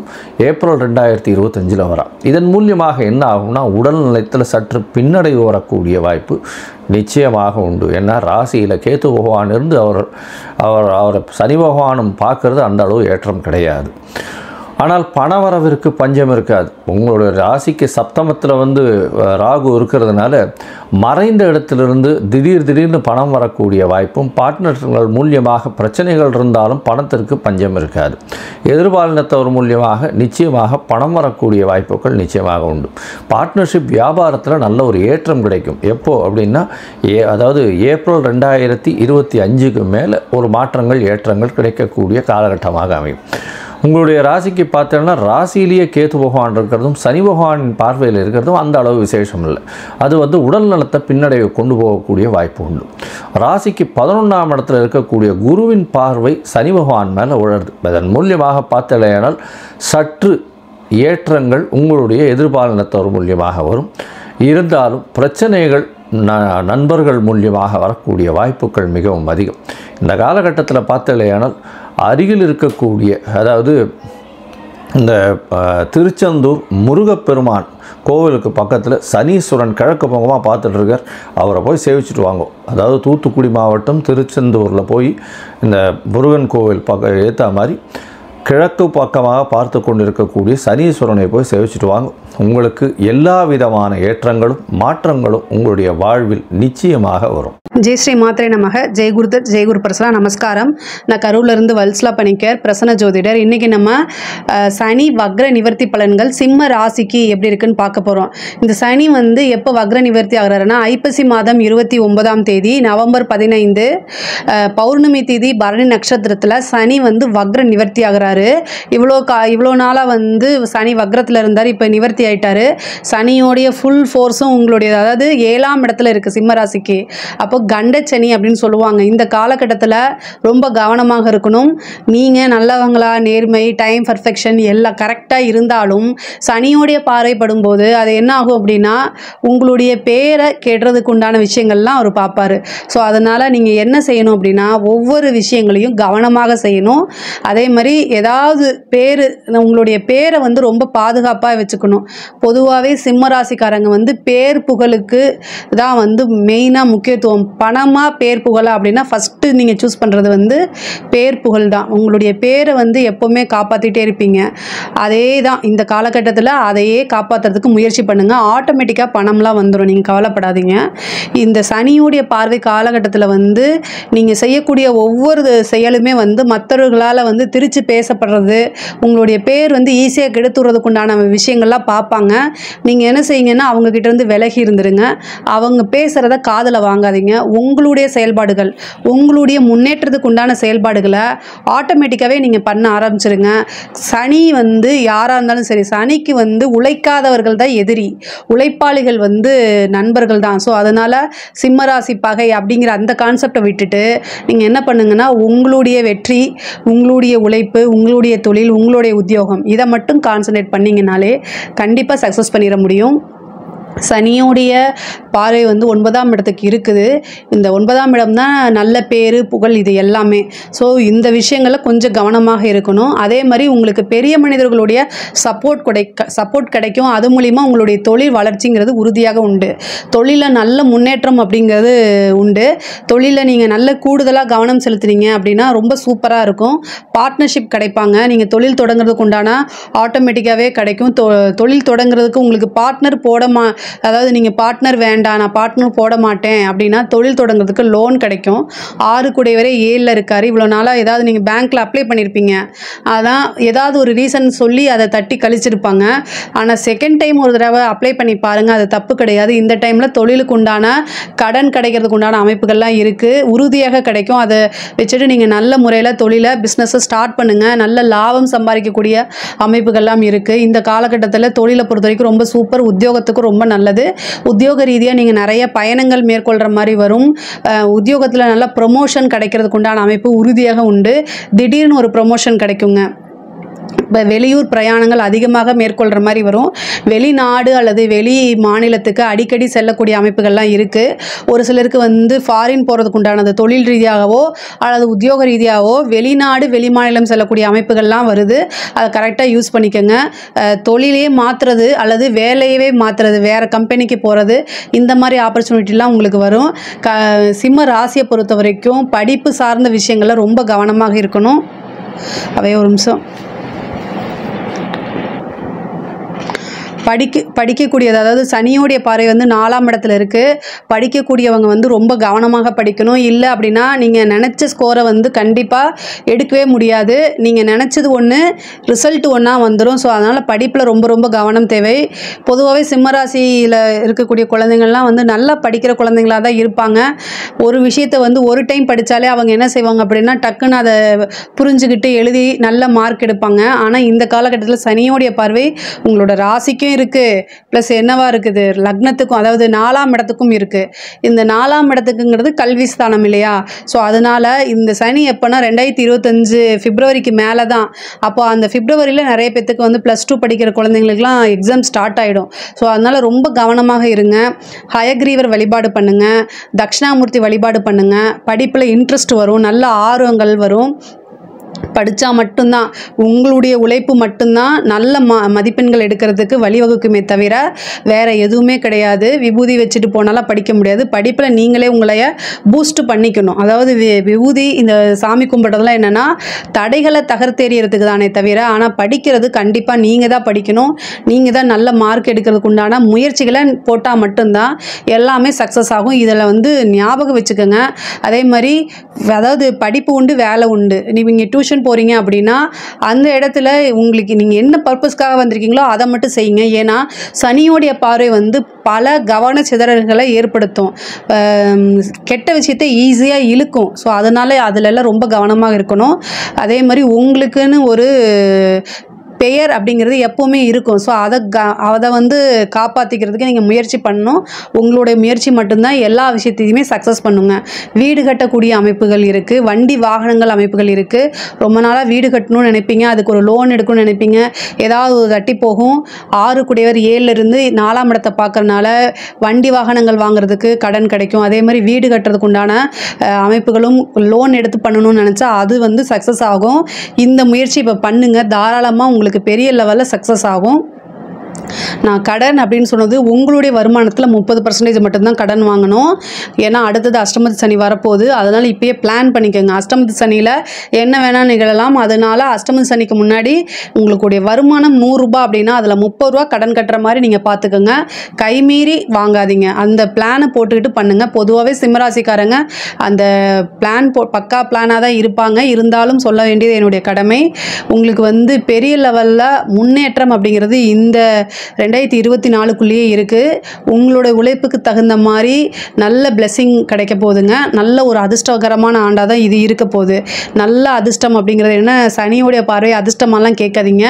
ஏப்ரல் 2025 வரா. இதன் மூலியமாக என்ன ஆகும்னா, உடல் நிலையத்தில் சற்று பின்னடைவு வரக்கூடிய வாய்ப்பு நிச்சயமாக உண்டு. ஏன்னா ராசியில் கேது பகவான் இருந்து அவரை சனி பகவானும் பார்க்கறது அந்த அளவு ஏற்றம் கிடையாது. ஆனால் பணவரவிற்கு பஞ்சம் இருக்காது. உங்களுடைய ராசிக்கு சப்தமத்தில் ராகு இருக்கிறதுனால மறைந்த இடத்திலிருந்து திடீர்னு பணம் வரக்கூடிய வாய்ப்பும், பார்ட்னர்கள் மூலியமாக பிரச்சனைகள் இருந்தாலும் பணத்திற்கு பஞ்சம் இருக்காது. எதிர்பாலினத்தவர் மூலியமாக நிச்சயமாக பணம் வரக்கூடிய வாய்ப்புகள் நிச்சயமாக உண்டு. பார்ட்னர்ஷிப் வியாபாரத்தில் நல்ல ஒரு ஏற்றம் கிடைக்கும். எப்போ அப்படின்னா, அதாவது ஏப்ரல் 2025க்கு மேலே ஒரு மாற்றங்கள் ஏற்றங்கள் கிடைக்கக்கூடிய காலகட்டமாக அமையும். உங்களுடைய ராசிக்கு பார்த்தோன்னா ராசியிலேயே கேது பகவான் இருக்கிறதும் சனி பகவானின் பார்வையில் இருக்கிறதும் அந்த அளவு விசேஷம் இல்லை. அது உடல் நலத்தை பின்னடைவை கொண்டு போகக்கூடிய வாய்ப்பு உண்டு. ராசிக்கு 11ஆம் இடத்துல இருக்கக்கூடிய குருவின் பார்வை சனி பகவான் மேலே உழருது. அதன் மூலியமாக பார்த்தலையானால் சற்று ஏற்றங்கள் உங்களுடைய எதிர்பாலினத்தவர் மூலியமாக வரும். இருந்தாலும் பிரச்சனைகள் நண்பர்கள் மூலியமாக வரக்கூடிய வாய்ப்புகள் மிகவும் அதிகம். இந்த காலகட்டத்தில் பார்த்தலையானால் அருகில் இருக்கக்கூடிய, அதாவது இந்த திருச்செந்தூர் முருகப்பெருமான் கோவிலுக்கு பக்கத்தில் சனீஸ்வரன் கிழக்கு பக்கமாக பார்த்துட்ருக்கார். அவரை போய் சேவிச்சுட்டு வாங்க. அதாவது தூத்துக்குடி மாவட்டம் திருச்செந்தூரில் போய் இந்த முருகன் கோவில் பக்கம் ஏற்ற மாதிரி கிழக்கு பக்கமாக பார்த்து கொண்டிருக்கக்கூடிய சனீஸ்வரனை போய் சேவிச்சுட்டு வாங்க. உங்களுக்கு எல்லா விதமான ஏற்றங்களும் மாற்றங்களும் உங்களுடைய வாழ்வில் நிச்சயமாக வரும். ஜெய் ஸ்ரீ மாத்திரை நமக. ஜெய் குருதத், ஜெய் குரு பிரசனா. நமஸ்காரம். நான் கரூர்லேருந்து வல்ஸ்லா பணிக்கர், பிரசன்ன ஜோதிடர். இன்றைக்கி நம்ம சனி வக்ர நிவர்த்தி பலன்கள் சிம்ம ராசிக்கு எப்படி இருக்குன்னு பார்க்க போகிறோம். இந்த சனி எப்போ வக்ர நிவர்த்தி ஆகிறாருன்னா, ஐப்பசி மாதம் 29ஆம் தேதி, நவம்பர் 15 பௌர்ணமி தேதி பரணி நட்சத்திரத்தில் சனி வக்ர நிவர்த்தி ஆகிறாரு. இவ்வளோ நாளாக சனி வக்ரத்தில் இருந்தார். இப்போ நிவர்த்தி ஆயிட்டாரு. சனியோடைய ஃபுல் ஃபோர்ஸும் உங்களுடைய, அதாவது 7ஆம் இடத்துல இருக்குது சிம்ம ராசிக்கு. அப்போ கண்டச்சனி அப்படின்னு சொல்லுவாங்க. இந்த காலகட்டத்தில் ரொம்ப கவனமாக இருக்கணும். நீங்கள் நல்லவங்களா, நேர்மை, டைம் பர்ஃபெக்ஷன் எல்லாம் கரெக்டாக இருந்தாலும் சனியோடைய பார்வைப்படும் போது அது என்ன ஆகும் அப்படின்னா, உங்களுடைய பேரை கெடுறதுக்கு உண்டான விஷயங்கள்லாம் அவர் பார்ப்பார். ஸோ அதனால் நீங்கள் என்ன செய்யணும் அப்படின்னா, ஒவ்வொரு விஷயங்களையும் கவனமாக செய்யணும். அதே மாதிரி ஏதாவது உங்களுடைய பேரை ரொம்ப பாதுகாப்பாக வச்சுக்கணும். பொதுவாகவே சிம்மராசிக்காரங்க பேர் புகழுக்கு தான் மெயினாக முக்கியத்துவம் பணமாக பேர் புகழா அப்படின்னா ஃபஸ்ட்டு நீங்கள் சூஸ் பண்ணுறது வந்து பேர் புகழ் தான். உங்களுடைய பேரை வந்து எப்போவுமே காப்பாற்றிட்டே இருப்பீங்க. அதே தான் இந்த காலகட்டத்தில் அதையே காப்பாற்றுறதுக்கு முயற்சி பண்ணுங்கள். ஆட்டோமேட்டிக்காக பணம்லாம் வந்துடும், நீங்கள் கவலைப்படாதீங்க. இந்த சனியுடைய பார்வை காலகட்டத்தில் வந்து நீங்கள் செய்யக்கூடிய ஒவ்வொரு செயலுமே வந்து மற்றவர்களால் வந்து திரிச்சு பேசப்படுறது, உங்களுடைய பேர் வந்து ஈஸியாக கெடுத்துறதுக்கு உண்டான விஷயங்கள்லாம் பார்ப்பாங்க. நீங்கள் என்ன செய்யுங்கன்னா அவங்கக்கிட்ட இருந்து விலகி இருந்துருங்க. அவங்க பேசுகிறத காதில் வாங்காதீங்க. உங்களுடைய செயல்பாடுகள், உங்களுடைய முன்னேற்றத்துக்கு உண்டான செயல்பாடுகளை ஆட்டோமேட்டிக்காகவே நீங்கள் பண்ண ஆரம்பிச்சிருங்க. சனி வந்து யாராக இருந்தாலும் சரி, சனிக்கு வந்து உழைக்காதவர்கள் தான் எதிரி, உழைப்பாளிகள் வந்து நண்பர்கள் தான். ஸோ அதனால் சிம்மராசி பகை அப்படிங்கிற அந்த கான்செப்டை விட்டுட்டு நீங்கள் என்ன பண்ணுங்கன்னா உங்களுடைய வெற்றி, உங்களுடைய உழைப்பு, உங்களுடைய தொழில், உங்களுடைய உத்தியோகம், இதை மட்டும் கான்சன்ட்ரேட் பண்ணிங்கனாலே கண்டிப்பாக சக்ஸஸ் பண்ணிட முடியும். சனியோடைய பார்வை வந்து 9ஆம் இடத்துக்கு இருக்குது. இந்த 9ஆம் இடம் தான் நல்ல பேர் புகழ் இது எல்லாமே. ஸோ இந்த விஷயங்களில் கொஞ்சம் கவனமாக இருக்கணும். அதே மாதிரி உங்களுக்கு பெரிய மனிதர்களுடைய சப்போர்ட் கிடைக்கும். அது மூலிமா உங்களுடைய தொழில் வளர்ச்சிங்கிறது உறுதியாக உண்டு. தொழிலில் நல்ல முன்னேற்றம் அப்படிங்கிறது உண்டு. தொழிலில் நீங்கள் நல்ல கூடுதலாக கவனம் செலுத்துனீங்க அப்படின்னா ரொம்ப சூப்பராக இருக்கும். பார்ட்னர்ஷிப் கிடைப்பாங்க. நீங்கள் தொழில் தொடங்குறதுக்கு உண்டான ஆட்டோமேட்டிக்காகவே கிடைக்கும். தொழில் தொடங்குறதுக்கு உங்களுக்கு பார்ட்னர் அதாவது நீங்கள் பார்ட்னர் வேண்டாம், நான் பார்ட்னர் போட மாட்டேன் அப்படின்னா தொழில் தொடங்குறதுக்கு லோன் கிடைக்கும். 6 கூடையவரே 7ல் இருக்கார். இவ்வளோ நாளாக ஏதாவது நீங்கள் பேங்க்கில் அப்ளை பண்ணியிருப்பீங்க, அதான் ஏதாவது ஒரு ரீசன் சொல்லி அதை தட்டி கழிச்சிருப்பாங்க. ஆனால் செகண்ட் டைம் ஒரு தடவை அப்ளை பண்ணி பாருங்கள், அது தப்பு கிடையாது. இந்த டைமில் தொழிலுக்கு உண்டான கடன் கிடைக்கிறதுக்கு உண்டான அமைப்புகள்லாம் இருக்குது, உறுதியாக கிடைக்கும். அதை வச்சுட்டு நீங்கள் நல்ல முறையில் தொழிலை பிஸ்னஸை ஸ்டார்ட் பண்ணுங்கள். நல்ல லாபம் சம்பாதிக்கக்கூடிய அமைப்புகள்லாம் இருக்குது. இந்த காலகட்டத்தில் தொழிலை பொறுத்த வரைக்கும் ரொம்ப சூப்பர். உத்தியோகத்துக்கு ரொம்ப நல்லது. உத்தியோக ரீதியாக நீங்கள் நிறைய பயணங்கள் மேற்கொள்கிற மாதிரி வரும். உத்தியோகத்தில் நல்ல ப்ரொமோஷன் கிடைக்கிறதுக்கு உண்டான அமைப்பு உறுதியாக உண்டு. திடீர்னு ஒரு ப்ரொமோஷன் கிடைக்குங்க. வெளியூர் பிரயாணங்கள் அதிகமாக மேற்கொள்கிற மாதிரி வரும். வெளிநாடு அல்லது வெளி மாநிலத்துக்கு அடிக்கடி செல்லக்கூடிய அமைப்புகள்லாம் இருக்குது. ஒரு சிலருக்கு வந்து ஃபாரின் போகிறதுக்கு உண்டானது தொழில் ரீதியாகவோ அல்லது உத்தியோக ரீதியாகவோ வெளிநாடு வெளி மாநிலம் செல்லக்கூடிய அமைப்புகள்லாம் வருது. அதை கரெக்டாக யூஸ் பண்ணிக்கோங்க. தொழிலே மாற்றுறது அல்லது வேலையவே மாற்றுறது, வேறு கம்பெனிக்கு போகிறது, இந்த மாதிரி ஆப்பர்ச்சுனிட்டிலாம் உங்களுக்கு வரும். சிம்ம ராசியை பொறுத்த வரைக்கும் படிப்பு சார்ந்த விஷயங்களில் ரொம்ப கவனமாக இருக்கணும். அவையே ஒரு நிமிஷம். படிக்கக்கூடியது, அதாவது சனியோடைய பார்வை வந்து 4ஆம் இடத்துல இருக்குது. படிக்கக்கூடியவங்க வந்து ரொம்ப கவனமாக படிக்கணும். இல்லை அப்படின்னா நீங்கள் நினச்ச ஸ்கோரை வந்து கண்டிப்பாக எடுக்கவே முடியாது. நீங்கள் நினச்சது ஒன்று, ரிசல்ட் ஒன்றா வந்துடும். ஸோ அதனால் படிப்பில் ரொம்ப ரொம்ப கவனம் தேவை. பொதுவாகவே சிம்மராசியில் இருக்கக்கூடிய குழந்தைங்கள்லாம் வந்து நல்லா படிக்கிற குழந்தைங்களாக தான் இருப்பாங்க. ஒரு விஷயத்தை வந்து ஒரு டைம் படித்தாலே அவங்க என்ன செய்வாங்க அப்படின்னா டக்குன்னு அதை புரிஞ்சுக்கிட்டு எழுதி நல்ல மார்க் எடுப்பாங்க. ஆனால் இந்த காலகட்டத்தில் சனியோடைய பார்வை உங்களோட ராசிக்கும் இருக்குது, ப்ளஸ் என்னவா இருக்குது லக்னத்துக்கும், அதாவது 4ஆம் இடத்துக்கும் இருக்குது. இந்த 4ஆம் இடத்துக்குங்கிறது கல்வி ஸ்தானம் இல்லையா? ஸோ அதனால் இந்த சனி எப்போனா 2025 பிப்ரவரிக்கு மேலே தான். அப்போ அந்த பிப்ரவரியில் நிறைய பேத்துக்கு வந்து +2 படிக்கிற குழந்தைங்களுக்குலாம் எக்ஸாம் ஸ்டார்ட் ஆகிடும். ஸோ அதனால் ரொம்ப கவனமாக இருங்க. ஹயக்ரீவர் வழிபாடு பண்ணுங்கள், தட்சிணாமூர்த்தி வழிபாடு பண்ணுங்கள். படிப்பில் இன்ட்ரெஸ்ட் வரும், நல்ல ஆர்வங்கள் வரும். படித்தா மட்டும்தான், உங்களுடைய உழைப்பு மட்டும்தான் நல்ல மதிப்பெண்கள் எடுக்கிறதுக்கு வழிவகுக்குமே தவிர வேறு எதுவுமே கிடையாது. விபூதி வச்சுட்டு போனாலும் படிக்க முடியாது. படிப்பில் நீங்களே உங்களைய பூஸ்ட் பண்ணிக்கணும். அதாவது விபூதி இந்த சாமி கும்பிட்றதுலாம் என்னென்னா தடைகளை தகர்த்தெறியறதுக்கு தானே தவிர, ஆனால் படிக்கிறது கண்டிப்பாக நீங்கள் தான் படிக்கணும். நீங்கள் தான் நல்ல மார்க் எடுக்கிறதுக்கு உண்டான முயற்சிகளை போட்டால் மட்டும்தான் எல்லாமே சக்ஸஸ் ஆகும். இதில் வந்து ஞாபகம் வச்சுக்கோங்க. அதே மாதிரி அதாவது படிப்பு உண்டு, வேலை உண்டு. நீங்கள் டியூஷன் போகிறீங்க அப்படின்னா அந்த இடத்துல உங்களுக்கு நீங்கள் என்ன பர்பஸ்க்காக வந்திருக்கீங்களோ அதை மட்டும் செய்யுங்க. ஏன்னா சனியோடைய பார்வை வந்து பல கவன சிதறல்களை ஏற்படுத்தும், கெட்ட விஷயத்தை ஈஸியாக இழுக்கும். ஸோ அதனால் அதிலெல்லாம் ரொம்ப கவனமாக இருக்கணும். அதே மாதிரி உங்களுக்குன்னு ஒரு பெயர் அப்படிங்கிறது எப்போவுமே இருக்கும். ஸோ அதை வந்து காப்பாற்றிக்கிறதுக்கு நீங்கள் முயற்சி பண்ணணும். உங்களுடைய முயற்சி மட்டும்தான் எல்லா விஷயத்தையுமே சக்ஸஸ் பண்ணுங்க. வீடு கட்டக்கூடிய அமைப்புகள் இருக்குது, வண்டி வாகனங்கள் அமைப்புகள் இருக்குது. ரொம்ப நாளாக வீடு கட்டணும்னு நினைப்பீங்க, அதுக்கு ஒரு லோன் எடுக்கணும்னு நினைப்பீங்க, ஏதாவது ஒரு தட்டி போகும். 6 கூடையவர் 7லேருந்து 4ஆம் இடத்தை பார்க்குறனால வண்டி வாகனங்கள் வாங்குறதுக்கு கடன் கிடைக்கும். அதே மாதிரி வீடு கட்டுறதுக்கு உண்டான அமைப்புகளும் லோன் எடுத்து பண்ணணும்னு நினச்சா அது வந்து சக்ஸஸ் ஆகும். இந்த முயற்சி இப்போ பண்ணுங்கள், தாராளமாக உங்களுக்கு பெரிய லெவலில் சக்ஸஸ் ஆகும். நான் கடன் அப்படின்னு சொன்னது உங்களுடைய வருமானத்தில் 30% மட்டும்தான் கடன் வாங்கணும். ஏன்னா அடுத்தது அஷ்டமத்து சனி வரப்போகுது. அதனால் இப்பயே பிளான் பண்ணிக்கோங்க. அஷ்டமத்து சனியில் என்ன வேணால் நிகழலாம். அதனால் அஷ்டமத்து சனிக்கு முன்னாடி உங்களுடைய வருமானம் 100 ரூபாய் அப்படின்னா அதில் 30 ரூபா கடன் கட்டுற மாதிரி நீங்கள் பார்த்துக்கோங்க. கைமீறி வாங்காதீங்க. அந்த பிளானை போட்டுக்கிட்டு பண்ணுங்கள். பொதுவாகவே சிம்மராசிக்காரங்க அந்த பிளான் பக்கா பிளானாக தான் இருப்பாங்க. இருந்தாலும் சொல்ல வேண்டியது என்னுடைய கடமை. உங்களுக்கு வந்து பெரிய லெவலில் முன்னேற்றம் அப்படிங்கிறது இந்த 2024க்குள்ளேயே இருக்குது. உங்களோட உழைப்புக்கு தகுந்த மாதிரி நல்ல பிளெஸிங் கிடைக்க போகுதுங்க. நல்ல ஒரு அதிர்ஷ்டகரமான ஆண்டாக தான் இது இருக்க போகுது. நல்ல அதிர்ஷ்டம் அப்படிங்கிறது என்ன, சனியோடைய பார்வை அதிர்ஷ்டமெல்லாம் கேட்காதீங்க.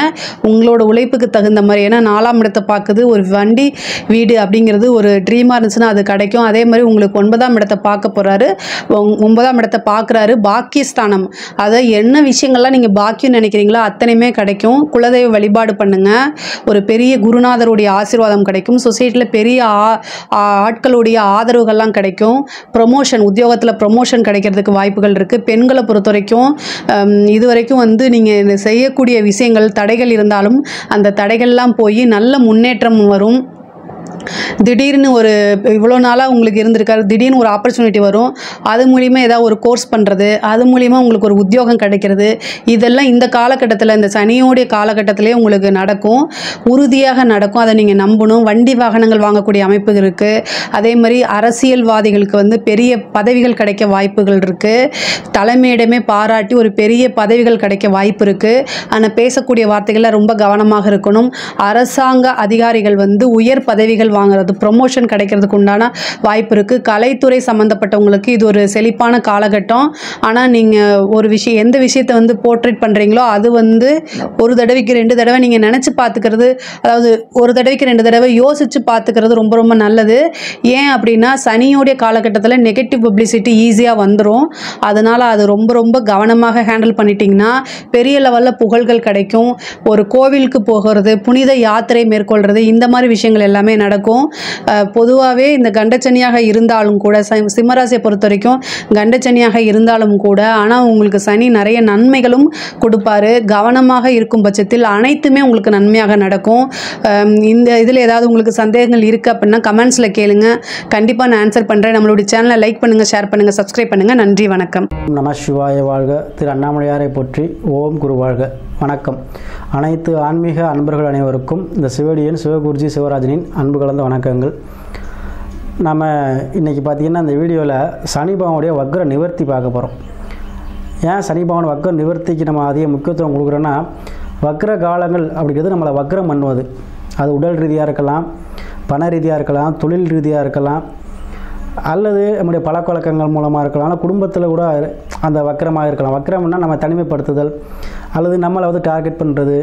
உங்களோட உழைப்புக்கு தகுந்த மாதிரி, ஏன்னா 4ஆம் இடத்தை பார்க்குது. ஒரு வண்டி வீடு அப்படிங்கிறது ஒரு ட்ரீமாக இருந்துச்சுன்னா அது கிடைக்கும். அதே மாதிரி உங்களுக்கு 9ஆம் இடத்தை பார்க்க போகிறாரு. 9ஆம் இடத்தை பார்க்குறாரு. பாக்கியஸ்தானம், அதை என்ன விஷயங்கள்லாம் நீங்கள் பாக்கியம் நினைக்கிறீங்களோ அத்தனையுமே கிடைக்கும். குலதெய்வ வழிபாடு பண்ணுங்கள். ஒரு பெரிய குருநாதருடைய ஆசீர்வாதம் கிடைக்கும். சொசைட்டியில் பெரிய ஆட்களுடைய ஆதரவுகள்லாம் கிடைக்கும். ப்ரொமோஷன், உத்தியோகத்தில் ப்ரொமோஷன் கிடைக்கிறதுக்கு வாய்ப்புகள் இருக்குது. பெண்களை பொறுத்த வரைக்கும் இது வரைக்கும் வந்து நீங்கள் செய்யக்கூடிய விஷயங்கள் தடைகள் இருந்தாலும் அந்த தடைகள்லாம் போய் நல்ல முன்னேற்றம் வரும். திடீர்னு ஒரு இவ்வளோ நாளாக உங்களுக்கு இருந்திருக்காரு, திடீர்னு ஒரு ஆப்பர்ச்சுனிட்டி வரும். அது மூலிமா ஏதாவது ஒரு கோர்ஸ் பண்ணுறது, அது மூலிமா உங்களுக்கு ஒரு உத்தியோகம் கிடைக்கிறது. இதெல்லாம் இந்த காலகட்டத்தில், இந்த சனியோடைய காலகட்டத்திலே உங்களுக்கு நடக்கும். உறுதியாக நடக்கும். அதை நீங்கள் நம்பணும். வண்டி வாகனங்கள் வாங்கக்கூடிய அமைப்பு இருக்குது. அதே மாதிரி அரசியல்வாதிகளுக்கு வந்து பெரிய பதவிகள் கிடைக்க வாய்ப்புகள் இருக்குது. தலைமையிடமே பாராட்டி ஒரு பெரிய பதவிகள் கிடைக்க வாய்ப்பு இருக்குது. ஆனால் பேசக்கூடிய வார்த்தைகளில் ரொம்ப கவனமாக இருக்கணும். அரசாங்க அதிகாரிகள் வந்து உயர் பதவிகள் வாங்குறது, ப்ரொமோஷன் கிடைக்கிறதுக்கு உண்டான வாய்ப்பு இருக்குது. கலைத்துறை சம்மந்தப்பட்டவங்களுக்கு இது ஒரு செழிப்பான காலகட்டம். ஆனால் நீங்கள் ஒரு விஷயம், எந்த விஷயத்தை வந்து போர்ட்ரேட் பண்ணுறீங்களோ அது வந்து ஒரு தடவைக்கு 2 தடவை நீங்கள் நினச்சி பார்த்துக்கிறது, அதாவது ஒரு தடவைக்கு 2 தடவை யோசித்து பார்த்துக்கிறது ரொம்ப ரொம்ப நல்லது. ஏன் அப்படின்னா சனியோடைய காலகட்டத்தில் நெகட்டிவ் பப்ளிசிட்டி ஈஸியாக வந்துடும். அதனால் அது ரொம்ப ரொம்ப கவனமாக ஹேண்டில் பண்ணிட்டீங்கன்னா பெரிய லெவலில் புகழ்கள் கிடைக்கும். ஒரு கோவிலுக்கு போகிறது, புனித யாத்திரை மேற்கொள்கிறது, இந்த மாதிரி விஷயங்கள் எல்லாமே நடக்கும். பொதுவாகவே இந்த கண்டச்சனியாக இருந்தாலும் கூட, சிம்மராசியை பொறுத்த வரைக்கும் கண்டச்சனியாக இருந்தாலும் கூட, ஆனால் உங்களுக்கு சனி நிறைய நன்மைகளும் கொடுப்பாரு. கவனமாக இருக்கும் பட்சத்தில் அனைத்துமே உங்களுக்கு நன்மையாக நடக்கும். இந்த இதில் ஏதாவது உங்களுக்கு சந்தேகங்கள் இருக்குது அப்படின்னா கமெண்ட்ஸில் கேளுங்க. கண்டிப்பாக நான் ஆன்சர் பண்ணுறேன். நம்மளுடைய சேனலை லைக் பண்ணுங்கள், ஷேர் பண்ணுங்கள், சப்ஸ்கிரைப் பண்ணுங்கள். நன்றி, வணக்கம். நம சிவாய வாழ்க. திரு அண்ணாமலையாரை போற்றி. ஓம் குரு வாழ்க. வணக்கம். அனைத்து ஆன்மீக அன்பர்கள் அனைவருக்கும் இந்த சிவடியன் சிவகுருஜி சிவராஜனின் அன்பு கலந்த வணக்கங்கள். நம்ம இன்றைக்கி பார்த்திங்கன்னா இந்த வீடியோவில் சனி பகவானுடைய வக்ர நிவர்த்தி பார்க்க போகிறோம். ஏன் சனி பகவான் வக்ர நிவர்த்திக்கு நம்ம அதிக முக்கியத்துவம் கொடுக்குறோன்னா, வக்ர காலங்கள் அப்படிங்கிறது நம்மளை வக்ரம் பண்ணுவது. அது உடல் ரீதியாக இருக்கலாம், பண ரீதியாக இருக்கலாம், தொழில் ரீதியாக இருக்கலாம், அல்லது நம்முடைய பழக்கவழக்கங்கள் மூலமாக இருக்கலாம், ஆனால் குடும்பத்தில் கூட அந்த வக்கரமாக இருக்கலாம். வக்கரம்னா நம்ம தனிமைப்படுத்துதல், அல்லது நம்மளை வந்து டார்கெட் பண்ணுறது.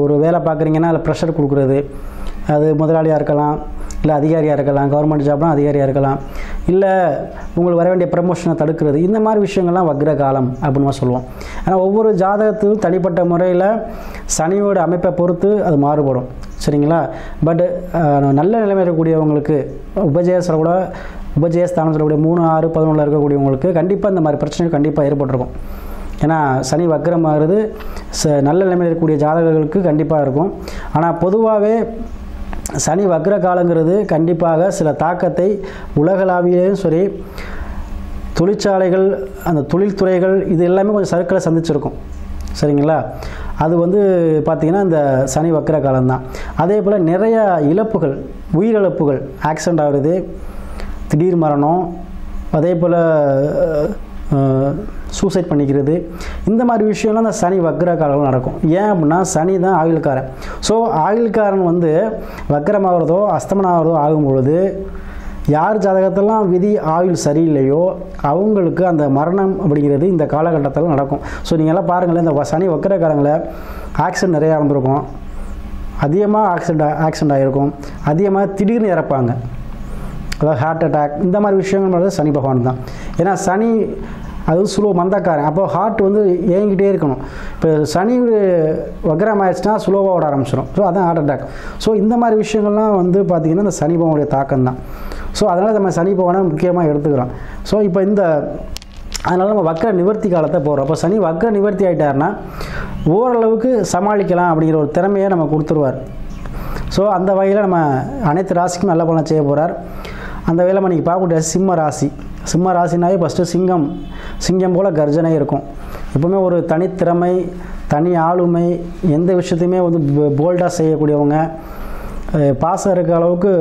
ஒரு வேலை பார்க்குறீங்கன்னா அதில் ப்ரெஷர் கொடுக்குறது. அது முதலாளியாக இருக்கலாம், இல்லை அதிகாரியாக இருக்கலாம், கவர்மெண்ட் ஜாப்னா அதிகாரியாக இருக்கலாம், இல்லை உங்களுக்கு வர வேண்டிய ப்ரமோஷனை தடுக்கிறது. இந்த மாதிரி விஷயங்கள்லாம் வக்ர காலம் அப்படின்னு சொல்லுவோம். ஆனால் ஒவ்வொரு ஜாதகத்திலும் தனிப்பட்ட முறையில் சனியோட அமைப்பை பொறுத்து அது மாறுபடும். சரிங்களா? பட் நல்ல நிலைமை இருக்கக்கூடியவங்களுக்கு உபஜயஸ்தானம் சொல்லக்கூடிய 3, 6, 11 இருக்கக்கூடியவங்களுக்கு கண்டிப்பாக இந்த மாதிரி பிரச்சனை கண்டிப்பாக ஏற்பட்டிருக்கும். ஏன்னா சனி வக்ரமாகிறது நல்ல நிலைமையில் இருக்கக்கூடிய ஜாதகர்களுக்கு கண்டிப்பாக இருக்கும். ஆனால் பொதுவாகவே சனி வக்ர காலங்கிறது கண்டிப்பாக சில தாக்கத்தை உலகளாவியும் சரி, தொழிற்சாலைகள், அந்த தொழில்துறைகள், இது எல்லாமே கொஞ்சம் சறுக்களை சந்திச்சிருக்கும். சரிங்களா? அது வந்து பார்த்திங்கன்னா இந்த சனி வக்ர காலம்தான். அதே போல் நிறையா இழப்புகள், உயிரிழப்புகள், ஆக்சிடெண்ட் ஆகிறது, திடீர் மரணம், அதே போல் சூசைட் பண்ணிக்கிறது, இந்த மாதிரி விஷயம்லாம் அந்த சனி வக்ர காலம் நடக்கும். ஏன் அப்படின்னா சனி தான் ஆயுள்காரன். ஸோ ஆயுள்காரன் வந்து வக்ரமாகிறதோ அஸ்தமனாகிறதோ ஆகும்பொழுது யார் ஜாதகத்தெல்லாம் விதி ஆயுள் சரியில்லையோ அவங்களுக்கு அந்த மரணம் அப்படிங்கிறது இந்த காலகட்டத்தில் நடக்கும். ஸோ நீங்கள்லாம் பாருங்களேன், இந்த சனி வக்ர காலங்களில் ஆக்சிடெண்ட் நிறையா நடந்திருக்கும், அதிகமாக ஆக்சிடெண்ட் ஆகிருக்கும், அதிகமாக திடீர்னு இறப்பாங்க, அதாவது ஹார்ட் அட்டாக், இந்த மாதிரி விஷயங்கள் சனி பகவான் தான். ஏன்னா சனி அது மந்தக்காரன். அப்போ ஹார்ட் வந்து ஏங்கிட்டே இருக்கணும். இப்போ சனி வக்ரம் ஆயிடுச்சுன்னா ஸ்லோவாக ஓட ஆரம்பிச்சிடும். ஸோ அதான் ஹார்ட் அட்டாக். ஸோ இந்த மாதிரி விஷயங்கள்லாம் வந்து பார்த்திங்கன்னா இந்த சனி பகவானுடைய தாக்கம் தான். ஸோ அதனால் நம்ம சனி பகவானை முக்கியமாக எடுத்துக்கிறோம். ஸோ இப்போ அதனால் நம்ம வக்ர நிவர்த்தி காலத்தை போகிறோம். அப்போ சனி வக்ர நிவர்த்தி ஆகிட்டாருன்னா ஓரளவுக்கு சமாளிக்கலாம் அப்படிங்கிற ஒரு திறமையை நம்ம கொடுத்துருவார். ஸோ அந்த வகையில் நம்ம அனைத்து ராசிக்கும் நல்ல பலன் செய்ய போகிறார். அந்த வகையில் நம்ம இன்றைக்கி பார்க்கக்கூடிய சிம்ம ராசி. சிம்ம ராசினாவே ஃபஸ்ட்டு சிங்கம் போல் கர்ஜனை இருக்கும். எப்பவுமே ஒரு தனித்திறமை, தனி ஆளுமை, எந்த விஷயத்தையுமே வந்து போல்டாக செய்யக்கூடியவங்க, பாசம் இருக்க அளவுக்கு.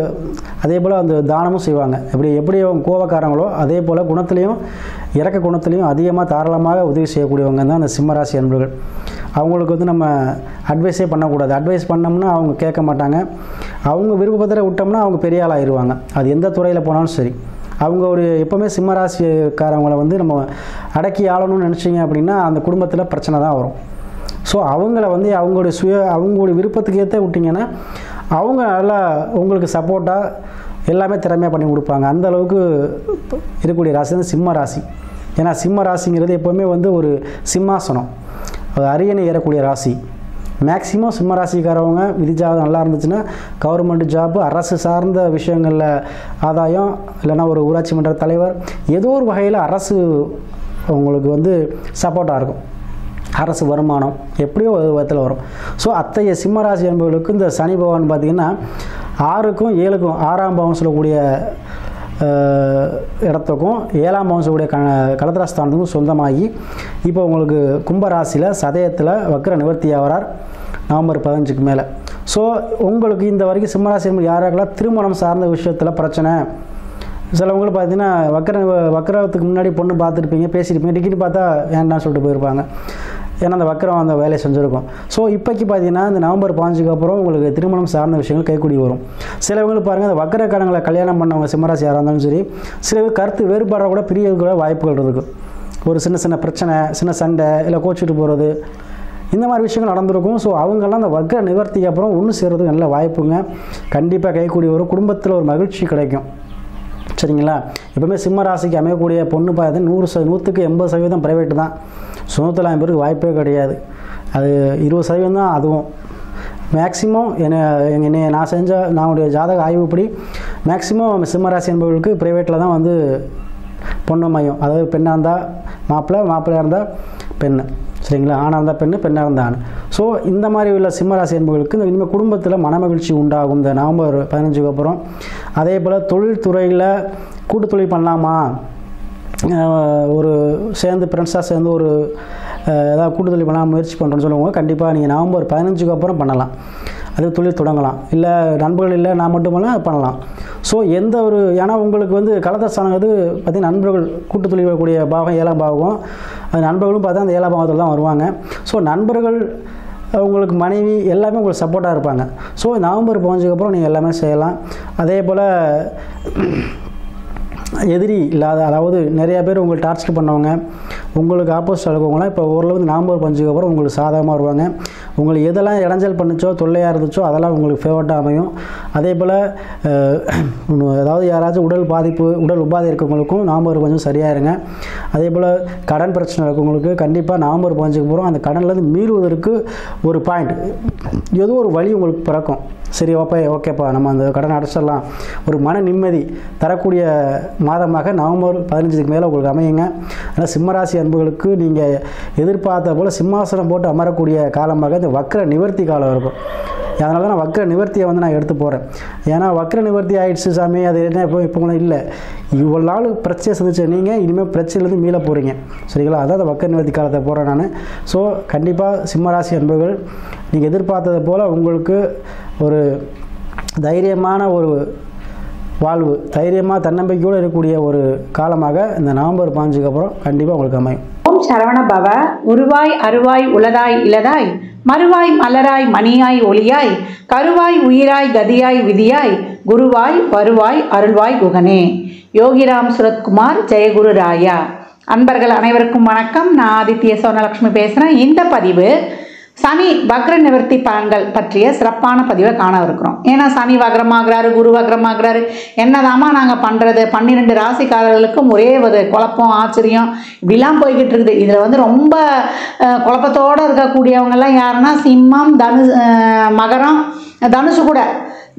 அதே போல் அந்த தானமும் செய்வாங்க. எப்படி அவங்க கோபக்காரங்களோ அதே போல் குணத்துலேயும் இறக்க குணத்துலேயும் அதிகமாக தாராளமாக உதவி செய்யக்கூடியவங்க தான் அந்த சிம்மராசி அன்பர்கள். அவங்களுக்கு வந்து நம்ம அட்வைஸே பண்ணக்கூடாது. அட்வைஸ் பண்ணோம்னா அவங்க கேட்க மாட்டாங்க. அவங்க விருப்பத்தில் விட்டோம்னா அவங்க பெரிய ஆள் ஆயிடுவாங்க. அது எந்த துறையில் போனாலும் சரி. அவங்க ஒரு எப்போவுமே சிம்மராசிக்காரவங்களை வந்து நம்ம அடக்கி ஆளணும்னு நினச்சிங்க அப்படின்னா அந்த குடும்பத்தில் பிரச்சனை தான் வரும். ஸோ அவங்கள வந்து அவங்களுடைய விருப்பத்துக்கு ஏற்ற விட்டிங்கன்னா அவங்க நல்லா உங்களுக்கு சப்போர்ட்டாக எல்லாமே திறமையாக பண்ணி கொடுப்பாங்க. அந்த அளவுக்கு இருக்கக்கூடிய ராசி தான் சிம்ம ராசி. ஏன்னா சிம்ம ராசிங்கிறது எப்போவுமே வந்து ஒரு சிம்மாசனம், அரியணை ஏறக்கூடிய ராசி. மேக்சிமம் சிம்ம ராசிக்காரவங்க விதிஜாதம் நல்லா இருந்துச்சுன்னா கவர்மெண்ட் ஜாப்பு, அரசு சார்ந்த விஷயங்களில் ஆதாயம், இல்லைன்னா ஒரு ஊராட்சி மன்ற தலைவர், ஏதோ ஒரு வகையில் அரசு உங்களுக்கு வந்து சப்போர்ட்டாக இருக்கும். அரசு வருமானம் எப்படியோ ஒரு விதத்தில் வரும். ஸோ அத்தகைய சிம்மராசி என்பவர்களுக்கு இந்த சனி பகவான் பார்த்திங்கன்னா 6க்கும் 7க்கும் 6ஆம் பாவம் சொல்லக்கூடிய இடத்துக்கும் 7ஆம் பாவம் சொல்லக்கூடிய கலத்திரஸ்தானத்துக்கும் சொந்தமாகி இப்போ உங்களுக்கு கும்பராசியில் சதயத்தில் வக்ர நிவர்த்தி ஆகிறார் நவம்பர் 15க்கு மேலே. ஸோ உங்களுக்கு இந்த வரைக்கும் சிம்மராசி என்பது யாராக்கெல்லாம் திருமணம் சார்ந்த விஷயத்தில் பிரச்சனை, சிலவங்களுக்கு பார்த்தீங்கன்னா வக்கரத்துக்கு முன்னாடி பொண்ணு பார்த்துருப்பீங்க, பேசியிருப்பீங்க, டிக்கெட் பார்த்தா வேண்டாம்னு சொல்லிட்டு போயிருப்பாங்க. ஏன்னா அந்த வக்கரம் அந்த வேலையை செஞ்சுருக்கும். ஸோ இப்போக்கி பார்த்தீங்கன்னா இந்த நவம்பர் 15க்கு அப்புறம் உங்களுக்கு திருமணம் சார்ந்த விஷயங்கள் கைக்கூடி வரும். சிலவங்களுக்கு பாருங்கள் அந்த வக்கரக்காரங்களை கல்யாணம் பண்ணவங்க சிம்மராசி யாராக இருந்தாலும் சரி, சில கருத்து வேறுபாடாக கூட பிரிய கூட வாய்ப்புகள் இருக்குது. ஒரு சின்ன பிரச்சனை, சின்ன சண்டை, இல்லை கோச்சிட்டு போகிறது, இந்த மாதிரி விஷயங்கள் நடந்திருக்கும். ஸோ அவங்கெல்லாம் அந்த வக்கர நிவர்த்திக்கு அப்புறம் ஒன்று சேர்றதுக்கு நல்ல வாய்ப்புங்க. கண்டிப்பாக கைக்கூடி வரும். குடும்பத்தில் ஒரு மகிழ்ச்சி கிடைக்கும். சரிங்களா? எப்பவுமே சிம்ம ராசிக்கு அமையக்கூடிய பொண்ணு பார்த்து 100%க்கு 80% ப்ரைவேட்டு தான். சுதந்திரம் பேருக்கு வாய்ப்பே கிடையாது. அது 20% தான். அதுவும் மேக்சிமம் என்னை நான் ஜாதக ஆய்வுப்படி மேக்சிமம் சிம்மராசி என்பவர்களுக்கு ப்ரைவேட்டில் தான் வந்து பொண்ணு மையம். அதாவது பெண்ணாக இருந்தால் மாப்பிள்ளையாக இருந்தால் பெண்ணு, சரிங்களா? ஆணாக இருந்தால் பெண்ணு, பெண்ணாக இருந்தால் ஆண். ஸோ இந்த மாதிரி உள்ள சிம்மராசி என்பவர்களுக்கு இந்த இனிமேல் குடும்பத்தில் மனமகிழ்ச்சி உண்டாகும் இந்த நவம்பர் 15க்கு அப்புறம். அதே போல் தொழில் துறையில் கூட்டு தொழில் பண்ணலாமா, ஒரு சேர்ந்து ஃப்ரெண்ட்ஸாக சேர்ந்து ஒரு ஏதாவது கூட்டு தொழில் பண்ணலாம் முயற்சி பண்ணுறோன்னு சொல்லுவாங்க. கண்டிப்பாக நீங்கள் நவம்பர் 15க்கு அப்புறம் பண்ணலாம். அது தொழில் தொடங்கலாம். இல்லை நண்பர்கள் இல்லை நான் மட்டும் பண்ணலாம். ஸோ எந்த ஒரு ஏன்னா உங்களுக்கு வந்து கலத்தஸ்தானங்கிறது பார்த்திங்கன்னா நண்பர்கள் கூட்டு தொழில் வரக்கூடிய பாகம் 7ஆம் பாகம். அது நண்பர்களும் பார்த்தா அந்த 7ஆம் பாகத்தில் தான் வருவாங்க. ஸோ நண்பர்கள் உங்களுக்கு மனைவி எல்லாமே உங்களுக்கு சப்போர்ட்டாக இருப்பாங்க. ஸோ நவம்பர் 15க்கு அப்புறம் நீங்கள் எல்லாமே செய்யலாம். அதே போல் எதிரி இல்லாத, அதாவது நிறையா பேர் உங்களுக்கு டார்ச்சர் பண்ணவங்க, உங்களுக்கு ஆப்போசிட் இருக்கவங்களாம் இப்போ ஓரளவு நவம்பர் 15க்கு அப்புறம் உங்களுக்கு சாதகமாக வருவாங்க. உங்களுக்கு எதெல்லாம் இடைஞ்சல் பண்ணிச்சோ தொல்லையாக இருந்துச்சோ அதெல்லாம் உங்களுக்கு ஃபேவரட்டாக அமையும். அதே போல் அதாவது யாராச்சும் உடல் உபாதை இருக்கவங்களுக்கும் நவம்பர் 15 சரியாக இருங்க. அதே போல் கடன் பிரச்சனை இருக்கவங்களுக்கு கண்டிப்பாக நவம்பர் 15க்கு அப்புறம் அந்த கடன்லேருந்து மீறுவதற்கு ஒரு பாயிண்ட், ஏதோ ஒரு வழி உங்களுக்கு பிறக்கும். சரி ஓகேப்பா நம்ம அந்த கடன் அடைச்சிடலாம், ஒரு மன நிம்மதி தரக்கூடிய மாதமாக நவம்பர் 15க்கு மேலே உங்களுக்கு அமையுங்க. அதனால் சிம்மராசி அன்புகளுக்கு நீங்கள் எதிர்பார்த்த போல் சிம்மாசனம் போட்டு அமரக்கூடிய காலமாக இந்த வக்ர நிவர்த்தி காலம் இருக்கும். அதனால தான் நான் வக்ர நிவர்த்தியை வந்து நான் எடுத்து போகிறேன். ஏன்னா வக்ர நிவர்த்தி ஆகிடுச்சு சாமி, அது என்ன இப்போ இல்லை, இவ்வளோ நாள் பிரச்சனை சந்திச்ச நீங்கள் இனிமேல் பிரச்சனையிலேருந்து மீள போகிறீங்க. சரிங்களா? அதான் அந்த வக்ர நிவர்த்தி காலத்தை போகிறேன் நான். ஸோ கண்டிப்பாக சிம்மராசி அன்புகள் நீங்கள் எதிர்பார்த்தது போல் உங்களுக்கு ஒரு தைரியமான ஒரு வாழ்வு, தைரியமாக தன்னம்பிக்கையோடு இருக்கக்கூடிய ஒரு காலமாக இந்த நவம்பர் 15க்கு அப்புறம் கண்டிப்பாக உங்களுக்கு அமையும். ஓம் சரவண பவ. உருவாய் அருவாய் உளதாய் இலதாய் மறுவாய் மலராய் மணியாய் ஒளியாய் கருவாய் உயிராய் கதியாய் விதியாய் குருவாய் வருவாய் அருள்வாய் குகனே. யோகிராம் சுரத்குமார் ஜெயகுரு ராயா. அன்பர்கள் அனைவருக்கும் வணக்கம். நான் ஆதித்ய சோனலட்சுமி பேசுகிறேன். இந்த பதிவு சனி வக்ர நிவர்த்தி பலன்கள் பற்றிய சிறப்பான பதிவை காண இருக்கிறோம். ஏன்னா சனி வக்ரமாகிறாரு, குரு வக்ரமாகிறாரு, என்னதாமா நாங்கள் பண்ணுறது, 12 ராசிக்காரர்களுக்கும் ஒரே ஒரு குழப்பம் ஆச்சரியம் இப்படிலாம் போய்கிட்டு இருக்குது. இதில் வந்து ரொம்ப குழப்பத்தோடு இருக்கக்கூடியவங்கெல்லாம் யாருன்னா சிம்மம், மகரம், தனுசு கூட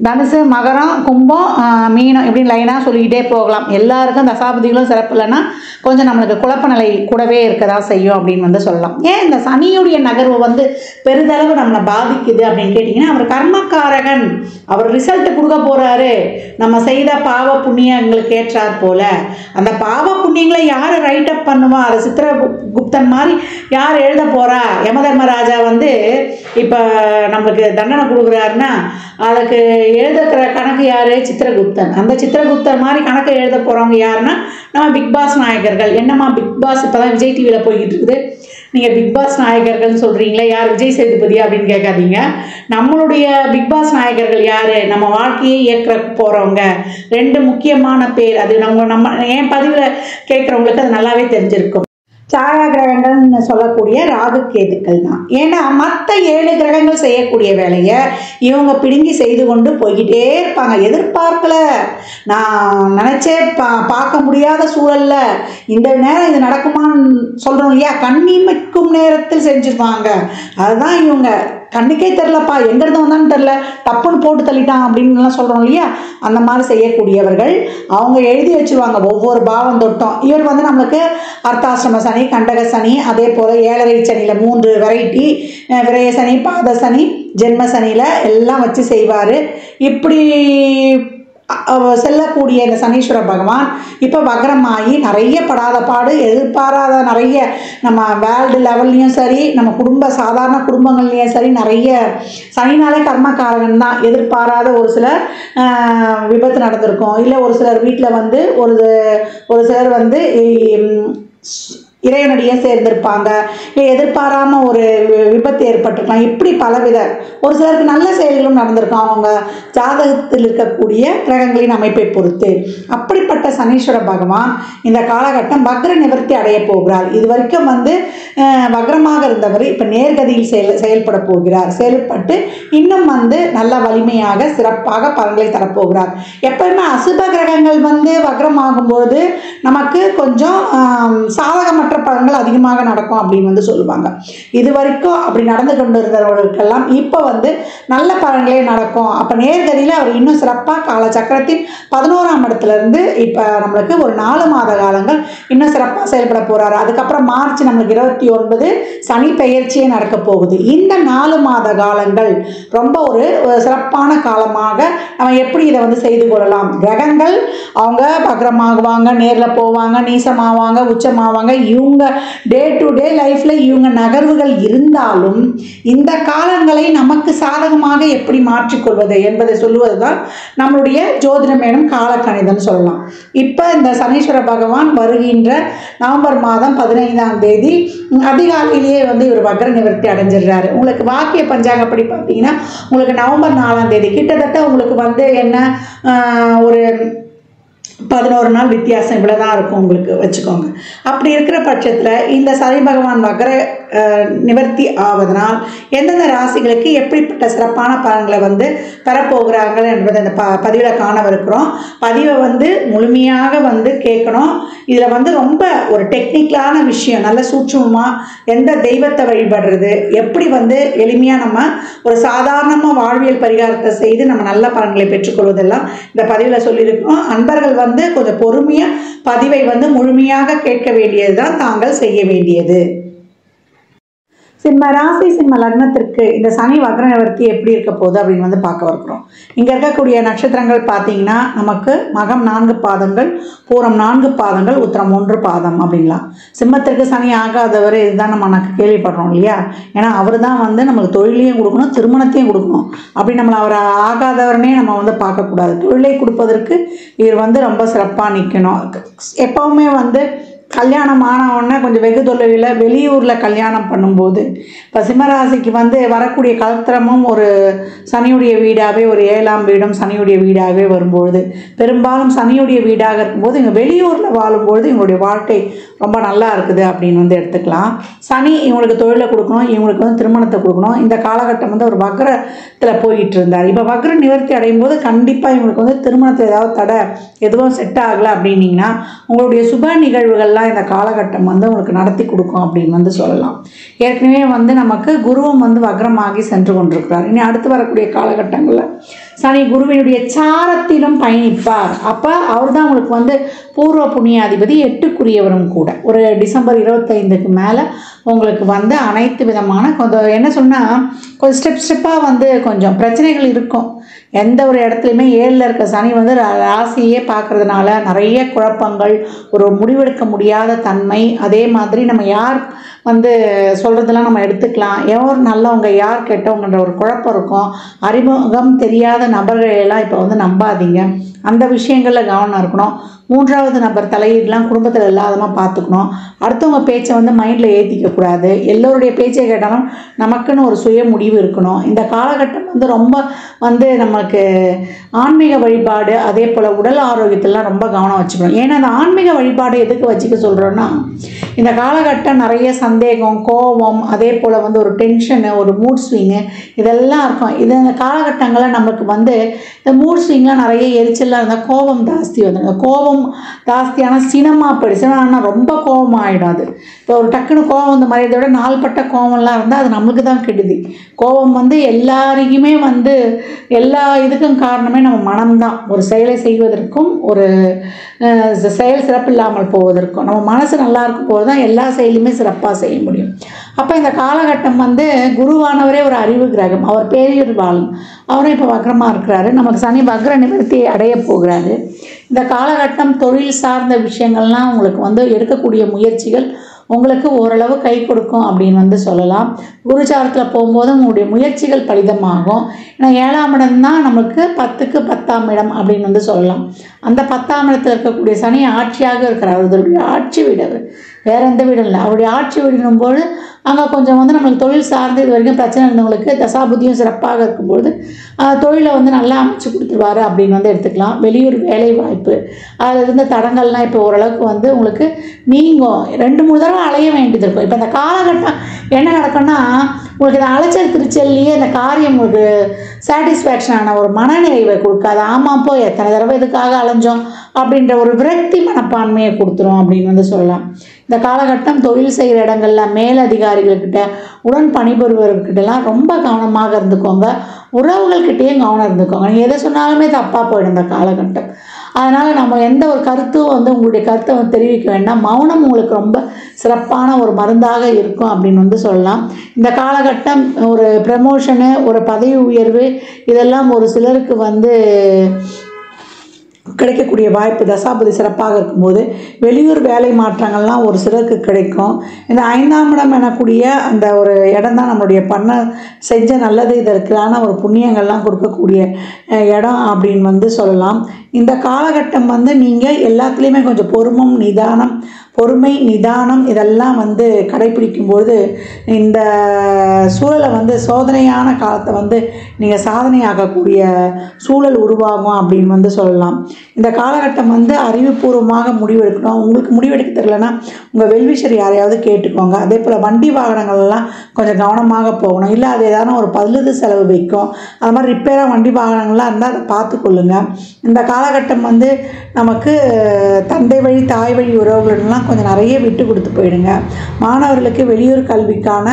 தனுசு, மகரம், கும்பம், மீனம் இப்படின்னு லைனாக சொல்லிக்கிட்டே போகலாம். எல்லாருக்கும் தசாபதிகளும் சிறப்பு இல்லைன்னா கொஞ்சம் நம்மளுக்கு குழப்ப நிலை கூடவே இருக்கதா செய்யும் அப்படின்னு வந்து சொல்லலாம். ஏன் இந்த சனியுடைய நகர்வு வந்து பெரிதளவு நம்மளை பாதிக்குது அப்படின்னு கேட்டிங்கன்னா, அவர் கர்மக்காரகன், அவர் ரிசல்ட் கொடுக்க போகிறாரு. நம்ம செய்த பாவ புண்ணியங்களுக்கு ஏற்றார் போல அந்த பாவ புண்ணியங்களை யார் ரைட் அப் பண்ணுவா? அதை சித்திரகுப்தன் மாதிரி யார் எழுத போகிறா? யமதர்மராஜா வந்து இப்போ நம்மளுக்கு தண்டனை கொடுக்குறாருன்னா அதுக்கு எழுதுகிற கணக்கு யார்? சித்திரகுப்தன். அந்த சித்திரகுப்தன் மாதிரி கணக்கு எழுத போகிறவங்க யாருன்னா நம்ம பிக் பாஸ் நாயகர்கள். என்னம்மா பிக் பாஸ் இப்போ தான் விஜய் டிவியில் போய்கிட்டு இருக்குது, நீங்கள் பிக் பாஸ் நாயகர்கள்னு சொல்கிறீங்களே, யார்? விஜய் சேதுபதி அப்படின்னு கேட்காதீங்க. நம்மளுடைய பிக் பாஸ் நாயகர்கள் யார்? நம்ம வாழ்க்கையை இயக்க போகிறவங்க. 2 முக்கியமான பேர். அது நம்ம என் பதிவில் கேட்குறவங்களுக்கு அது நல்லாவே தெரிஞ்சிருக்கும். சாயா கிரகங்கள்னு சொல்லக்கூடிய ராகு கேதுக்கள் தான். ஏன்னா மற்ற 7 கிரகங்கள் செய்யக்கூடிய வேலையை இவங்க பிடுங்கி செய்து கொண்டு போய்கிட்டே இருப்பாங்க. எதிர்பார்க்கல, நான் நினச்சே பார்க்க முடியாத சூழல்ல இந்த நேரம் இது நடக்குமான்னு சொல்கிறோம் இல்லையா, கண்ணிமைக்கும் நேரத்தில் செஞ்சுருவாங்க. அதுதான் இவங்க கண்ணுக்கே தெரிலப்பா, எங்கேருந்து வந்தான்னு தெரில, தப்புன்னு போட்டு தள்ளிட்டான் அப்படின்லாம் சொல்கிறோம் இல்லையா, அந்த மாதிரி செய்யக்கூடியவர்கள். அவங்க எழுதி வச்சுருவாங்க ஒவ்வொரு பாவம் தொட்டும். இவர் வந்து நம்மளுக்கு அர்த்தாசிரம சனி, கண்டக சனி, அதே போல் 7.5 சனியில் 3 வெரைட்டி, விரய சனி, பாத சனி, ஜென்ம சனியில் எல்லாம் வச்சு செய்வார். இப்படி செல்லக்கூடிய இந்த சனீஸ்வர பகவான் இப்போ வக்ரமாகி நிறைய படாத பாடு, எதிர்பாராத நிறைய நம்ம வேர்ல்டு லெவல்லையும் சரி, நம்ம சாதாரண குடும்பங்கள்லேயும் சரி, நிறைய சனினாலே கர்மக்காரகன் தான். எதிர்பாராத ஒரு சிலர் விபத்து நடந்திருக்கும், இல்லை ஒரு சிலர் வீட்டில் வந்து ஒரு சிலர் வந்து இறைவனடியே சேர்ந்திருப்பாங்க, இல்லை எதிர்பாராமல் ஒரு விபத்து ஏற்பட்டிருக்கலாம். இப்படி பலவித ஒரு சிலருக்கு நல்ல செயல்களும் நடந்திருக்கும் அவங்க ஜாதகத்தில் இருக்கக்கூடிய கிரகங்களின் அமைப்பை பொறுத்து. அப்படிப்பட்ட சனீஸ்வர பகவான் இந்த காலகட்டம் வக்ர நிவர்த்தி அடைய போகிறார். இது வரைக்கும் வந்து வக்ரமாக இருந்தவர் இப்போ நேர்கதியில் செயல்பட போகிறார். செயல்பட்டு இன்னும் வந்து நல்ல வலிமையாக சிறப்பாக பலன்களை தரப்போகிறார். எப்பவுமே அசுப கிரகங்கள் வந்து வக்ரமாகும்போது நமக்கு கொஞ்சம் சாதகமற்ற பலன்கள் அதிகமாக நடக்கும் அப்படின்னு வந்து சொல்லுவாங்க. இது வரைக்கும் அப்படி நடந்து கொண்டு இருந்தவர்களுக்கெல்லாம் இப்போ வந்து நல்ல பலன்களே நடக்கும். அப்போ நேர்கதியில் அவர் இன்னும் சிறப்பாக காலச்சக்கரத்தின் 11ஆம் இடத்துல இருந்து இப்போ நம்மளுக்கு ஒரு 4 மாத காலங்கள் இன்னும் சிறப்பாக செயல்பட போகிறாரு. அதுக்கப்புறம் மார்ச் நம்மளுக்கு 29 சனி பெயர்ச்சியே நடக்க போகுது. இந்த 4 மாத காலங்கள் ரொம்ப ஒரு சிறப்பான காலமாக நம்ம எப்படி இதை வந்து செய்து கொள்ளலாம்? கிரகங்கள் அவங்க வக்ரமாகுவாங்க, நேரில் போவாங்க, நீசமாவாங்க, உச்சமாவாங்க. இவங்க டே டு டே லைஃப்பில் இவங்க நகர்வுகள் இருந்தாலும் இந்த காலங்களை நமக்கு சாதகமாக எப்படி மாற்றிக்கொள்வது என்பதை சொல்லுவது தான் நம்மளுடைய ஜோதிடம் எனும் காலக்கணிதம் சொல்லலாம். இப்போ இந்த சனீஸ்வர பகவான் வருகின்ற நவம்பர் மாதம் 15ஆம் தேதி அதிகாலையிலேயே வந்து இவர் வக்ர நிவர்த்தி அடைஞ்சிடுறாரு. உங்களுக்கு வாக்கிய பஞ்சாங்கப்படி பார்த்தீங்கன்னா உங்களுக்கு நவம்பர் 4ஆம் தேதி கிட்டத்தட்ட உங்களுக்கு வந்து என்ன ஒரு 11 நாள் வித்தியாசம் இவ்வளோதான் இருக்கும் உங்களுக்கு வச்சுக்கோங்க. அப்படி இருக்கிற பட்சத்தில் இந்த சனி பகவான் வக்ர நிவர்த்தி ஆவதனால் எந்தெந்த ராசிகளுக்கு எப்படிப்பட்ட சிறப்பான பலன்களை வந்து பெறப்போகிறார்கள் என்பதை இந்த பதிவில் காணவிருக்கிறோம். பதிவை வந்து முழுமையாக வந்து கேட்கணும். இதில் வந்து ரொம்ப ஒரு டெக்னிக்கலான விஷயம், நல்ல சூட்சமமாக எந்த தெய்வத்தை வழிபடுறது, எப்படி வந்து எளிமையாக நம்ம ஒரு சாதாரணமாக வாழ்வியல் பரிகாரத்தை செய்து நம்ம நல்ல பலன்களை பெற்றுக்கொள்வதெல்லாம் இந்த பதிவில் சொல்லியிருக்கோம். அன்பர்கள் வந்து கொஞ்சம் பொறுமையாக பதிவை வந்து முழுமையாக கேட்க வேண்டியது தான் தாங்கள் செய்ய வேண்டியது. சிம்ம ராசி சிம்ம லக்னத்திற்கு இந்த சனி வக்ர நிவர்த்தி எப்படி இருக்க போகுது அப்படின்னு வந்து பார்க்க இருக்கிறோம். இங்கே இருக்கக்கூடிய நட்சத்திரங்கள் பார்த்தீங்கன்னா நமக்கு மகம் 4 பாதங்கள், பூரம் 4 பாதங்கள், உத்திரம் 1 பாதம் அப்படின்லாம். சிம்மத்திற்கு சனி ஆகாதவர் இதுதான் நம்ம கேள்விப்படுறோம் இல்லையா. ஏன்னா அவர் தான் வந்து நம்மளுக்கு தொழிலையும் கொடுக்கணும், திருமணத்தையும் கொடுக்கணும். அப்படி நம்மளை அவர் ஆகாதவரனே நம்ம வந்து பார்க்கக்கூடாது. தொழிலை கொடுப்பதற்கு இவர் வந்து ரொம்ப சிறப்பாக நிற்கணும். எப்போவுமே வந்து கல்யாணம் ஆனவுடனே கொஞ்சம் வெகு தொலைவில் வெளியூரில் கல்யாணம் பண்ணும்போது இப்போ சிம்மராசிக்கு வந்து வரக்கூடிய கலத்திரமும் ஒரு சனியுடைய வீடாகவே, ஒரு 7ஆம் வீடும் சனியுடைய வீடாகவே வரும்பொழுது, பெரும்பாலும் சனியுடைய வீடாக இருக்கும்போது இங்கே வெளியூரில் வாழும்பொழுது இவங்களுடைய வாழ்க்கை ரொம்ப நல்லா இருக்குது அப்படின்னு வந்து எடுத்துக்கலாம். சனி இவங்களுக்கு தொழிலை கொடுக்கணும், இவங்களுக்கு வந்து திருமணத்தை கொடுக்கணும். இந்த காலகட்டம் வந்து ஒரு வக்ரத்தில் போயிட்டு இருந்தார். இப்போ வக்ர நிவர்த்தி அடையும் போது கண்டிப்பாக இவங்களுக்கு வந்து திருமணத்தை ஏதாவது தடை எதுவும் செட் ஆகலை அப்படின்னிங்கன்னா உங்களுடைய சுப நிகழ்வுகள்லாம் இந்த காலகட்டம் வந்து உங்களுக்கு நடத்தி கொடுக்கும் அப்படின்னு வந்து சொல்லலாம். ஏற்கனவே வந்து நமக்கு குருவும் வந்து வக்ரமாகி சென்று கொண்டிருக்கிறார். இனி அடுத்து வரக்கூடிய காலகட்டங்களில் சனி குருவினுடைய சாரத்திலும் பயணிப்பார். அப்போ அவர் தான் உங்களுக்கு வந்து பூர்வ புண்ணியாதிபதி, 8க்குரியவரும் கூட. ஒரு டிசம்பர் 25க்கு மேலே உங்களுக்கு வந்து அனைத்து விதமான கொஞ்சம் என்ன சொன்னால் கொஞ்சம் ஸ்டெப்பாக வந்து கொஞ்சம் பிரச்சனைகள் இருக்கும். எந்த ஒரு இடத்துலையுமே 7ல் இருக்க சனி வந்து ராசியே பார்க்கறதுனால நிறைய குழப்பங்கள், ஒரு முடிவெடுக்க முடியாத தன்மை, அதே மாதிரி நம்ம யார் வந்து சொல்கிறதெல்லாம் நம்ம எடுத்துக்கலாம், யார் நல்லவங்க யார் கெட்டவங்கன்ற ஒரு குழப்பம் இருக்கும். அறிமுகம் தெரியாத நபர்களெல்லாம் இப்போ வந்து நம்பாதீங்க, அந்த விஷயங்களில் கவனம் இருக்கணும். 3வது நபர் தலையீடுலாம் குடும்பத்தில் இல்லாதமாக பார்த்துக்கணும். அடுத்தவங்க பேச்சை வந்து மைண்டில் ஏற்றிக்கக்கூடாது. எல்லோருடைய பேச்சை கேட்டாலும் நமக்குன்னு ஒரு சுய முடிவு இருக்கணும். இந்த காலகட்டம் வந்து ரொம்ப வந்து நமக்கு ஆன்மீக வழிபாடு, அதே போல் உடல் ஆரோக்கியத்திலாம் ரொம்ப கவனம் வச்சுக்கணும். ஏன்னா அந்த ஆன்மீக வழிபாடு எதுக்கு வச்சுக்க சொல்கிறோன்னா, இந்த காலகட்டம் நிறைய சந்தேகம், கோபம், அதே போல் வந்து ஒரு டென்ஷனு, ஒரு மூட் ஸ்விங்கு இதெல்லாம் இருக்கும். இந்த காலகட்டங்களில் நமக்கு வந்து இந்த மூட் ஸ்விங்லாம் நிறைய எரிச்சலாக இருந்தால் கோபம் ஜாஸ்தி வந்துடும். கோபம் ஜாஸ்தியான சினமா போயிடுச்சு. ஆனால் ரொம்ப கோபம் ஆகிடும். அது இப்போ ஒரு டக்குன்னு கோபம் இந்த மாதிரி இதோட நாள்பட்ட கோபம்லாம் இருந்தால் அது நம்மளுக்கு தான் கெடுதி. கோபம் வந்து எல்லாரையுமே வந்து எல்லா இதுக்கும் காரணமே நம்ம மனம்தான். ஒரு செயலை செய்வதற்கும் ஒரு செயல் சிறப்பு இல்லாமல் போவதற்கும் நம்ம மனசு நல்லா இருக்கும் போது தான் எல்லா செயலுமே சிறப்பாக செய்ய முடியும். அப்போ இந்த காலகட்டம் வந்து குருவானவரே ஒரு அறிவு கிரகம், அவர் பேரியூர் வாழும், அவரும் இப்போ வக்ரமாக இருக்கிறாரு. நமக்கு சனி வக்ர நிவர்த்தி அடைய போகிறாரு. இந்த காலகட்டம் தொழில் சார்ந்த விஷயங்கள்லாம் உங்களுக்கு வந்து எடுக்கக்கூடிய முயற்சிகள் உங்களுக்கு ஓரளவு கை கொடுக்கும் அப்படின்னு வந்து சொல்லலாம். குருச்சாரத்தில் போகும்போது உங்களுடைய முயற்சிகள் பலிதமாகும். ஏன்னா 7ஆம் இடம் தான் நமக்கு 10க்கு 10ஆம் இடம் அப்படின்னு வந்து சொல்லலாம். அந்த 10ஆம் இடத்தில் இருக்கக்கூடிய சனி ஆட்சியாக இருக்கிறார். அவருடைய ஆட்சி வீடு, வேறு எந்த வீடும் இல்லை, அவருடைய ஆட்சி வீடுங்கும்போது அங்கே கொஞ்சம் வந்து நம்மளுக்கு தொழில் சார்ந்து இது வரைக்கும் பிரச்சனை இருந்தவங்களுக்கு தசாபுத்தியும் சிறப்பாக இருக்கும்பொழுது தொழிலை வந்து நல்லா அமைச்சு கொடுத்துருவாரு அப்படின்னு வந்து எடுத்துக்கலாம். வெளியூர் வேலை வாய்ப்பு, அதில் இருந்த தடங்கள்லாம் இப்போ ஓரளவுக்கு வந்து உங்களுக்கு நீங்கும். 2-3 தடவை அலைய வேண்டியது இருக்கும். இப்போ இந்த காலகட்டம் என்ன நடக்கும்னா, உங்களுக்கு இந்த அலைச்சல் திருச்சல்லையே இந்த காரியம் உங்களுக்கு சாட்டிஸ்ஃபேக்ஷனான ஒரு மனநிறைவை கொடுக்காது. ஆமாம் போய் எத்தனை தடவை இதுக்காக அலைஞ்சோம் அப்படின்ற ஒரு விரக்தி மனப்பான்மையை கொடுத்துரும் அப்படின்னு வந்து சொல்லலாம். இந்த காலகட்டம் தொழில் செய்கிற இடங்கள்ல மேலதிகாரிகள்கிட்ட, உடன் பணிபுரிவர்கிட்டலாம் ரொம்ப கவனமாக இருந்துக்கோங்க. உறவுகள்கிட்டையும் கவனம் இருந்துக்கோங்க. நீங்கள் எதை சொன்னாலுமே தப்பாக போயிடும் இந்த காலகட்டம். அதனால் நம்ம எந்த ஒரு கருத்தும் வந்து உங்களுடைய கருத்தை வந்து தெரிவிக்க வேண்டாம். மௌனம் உங்களுக்கு ரொம்ப சிறப்பான ஒரு மருந்தாக இருக்கும் அப்படின்னு வந்து சொல்லலாம். இந்த காலகட்டம் ஒரு ப்ரமோஷனு, ஒரு பதவி உயர்வு இதெல்லாம் ஒரு சிலருக்கு வந்து கிடைக்கக்கூடிய வாய்ப்பு தசாபதி சிறப்பாக இருக்கும்போது வெளியூர் வேலை மாற்றங்கள்லாம் ஒரு சிலருக்கு கிடைக்கும். இந்த 5ஆம் இடம் எனக்கூடிய அந்த ஒரு இடம் தான் நம்மளுடைய செஞ்ச நல்லது இதற்கான ஒரு புண்ணியங்கள்லாம் கொடுக்கக்கூடிய இடம் அப்படின்னு வந்து சொல்லலாம். இந்த காலகட்டம் வந்து நீங்கள் எல்லாத்துலேயுமே கொஞ்சம் பொறுமை நிதானம் இதெல்லாம் வந்து கடைப்பிடிக்கும்போது இந்த சூழலை வந்து சோதனையான காலத்தை வந்து நீங்கள் சாதனையாகக்கூடிய சூழல் உருவாகும் அப்படின்னு வந்து சொல்லலாம். இந்த காலகட்டம் வந்து அறிவுபூர்வமாக முடிவெடுக்கணும். உங்களுக்கு முடிவெடுக்க தெரியலன்னா உங்கள் வெல்விஷர் யாரையாவது கேட்டுக்கோங்க. அதே போல் வண்டி வாகனங்கள்லாம் கொஞ்சம் கவனமாக போகணும். இல்லை அது ஏதாவது ஒரு பழுது செலவு வைக்கும், அது மாதிரி ரிப்பேராக வண்டி வாகனங்கள்லாம் இருந்தால் அதை பார்த்துக்கொள்ளுங்க. இந்த காலகட்டம் வந்து நமக்கு தந்தை வழி தாய் வழி உறவுகளெல்லாம் கொஞ்சம் நிறைய விட்டு கொடுத்து போயிடுங்க. மாணவர்களுக்கு வெளியூர் கல்விக்கான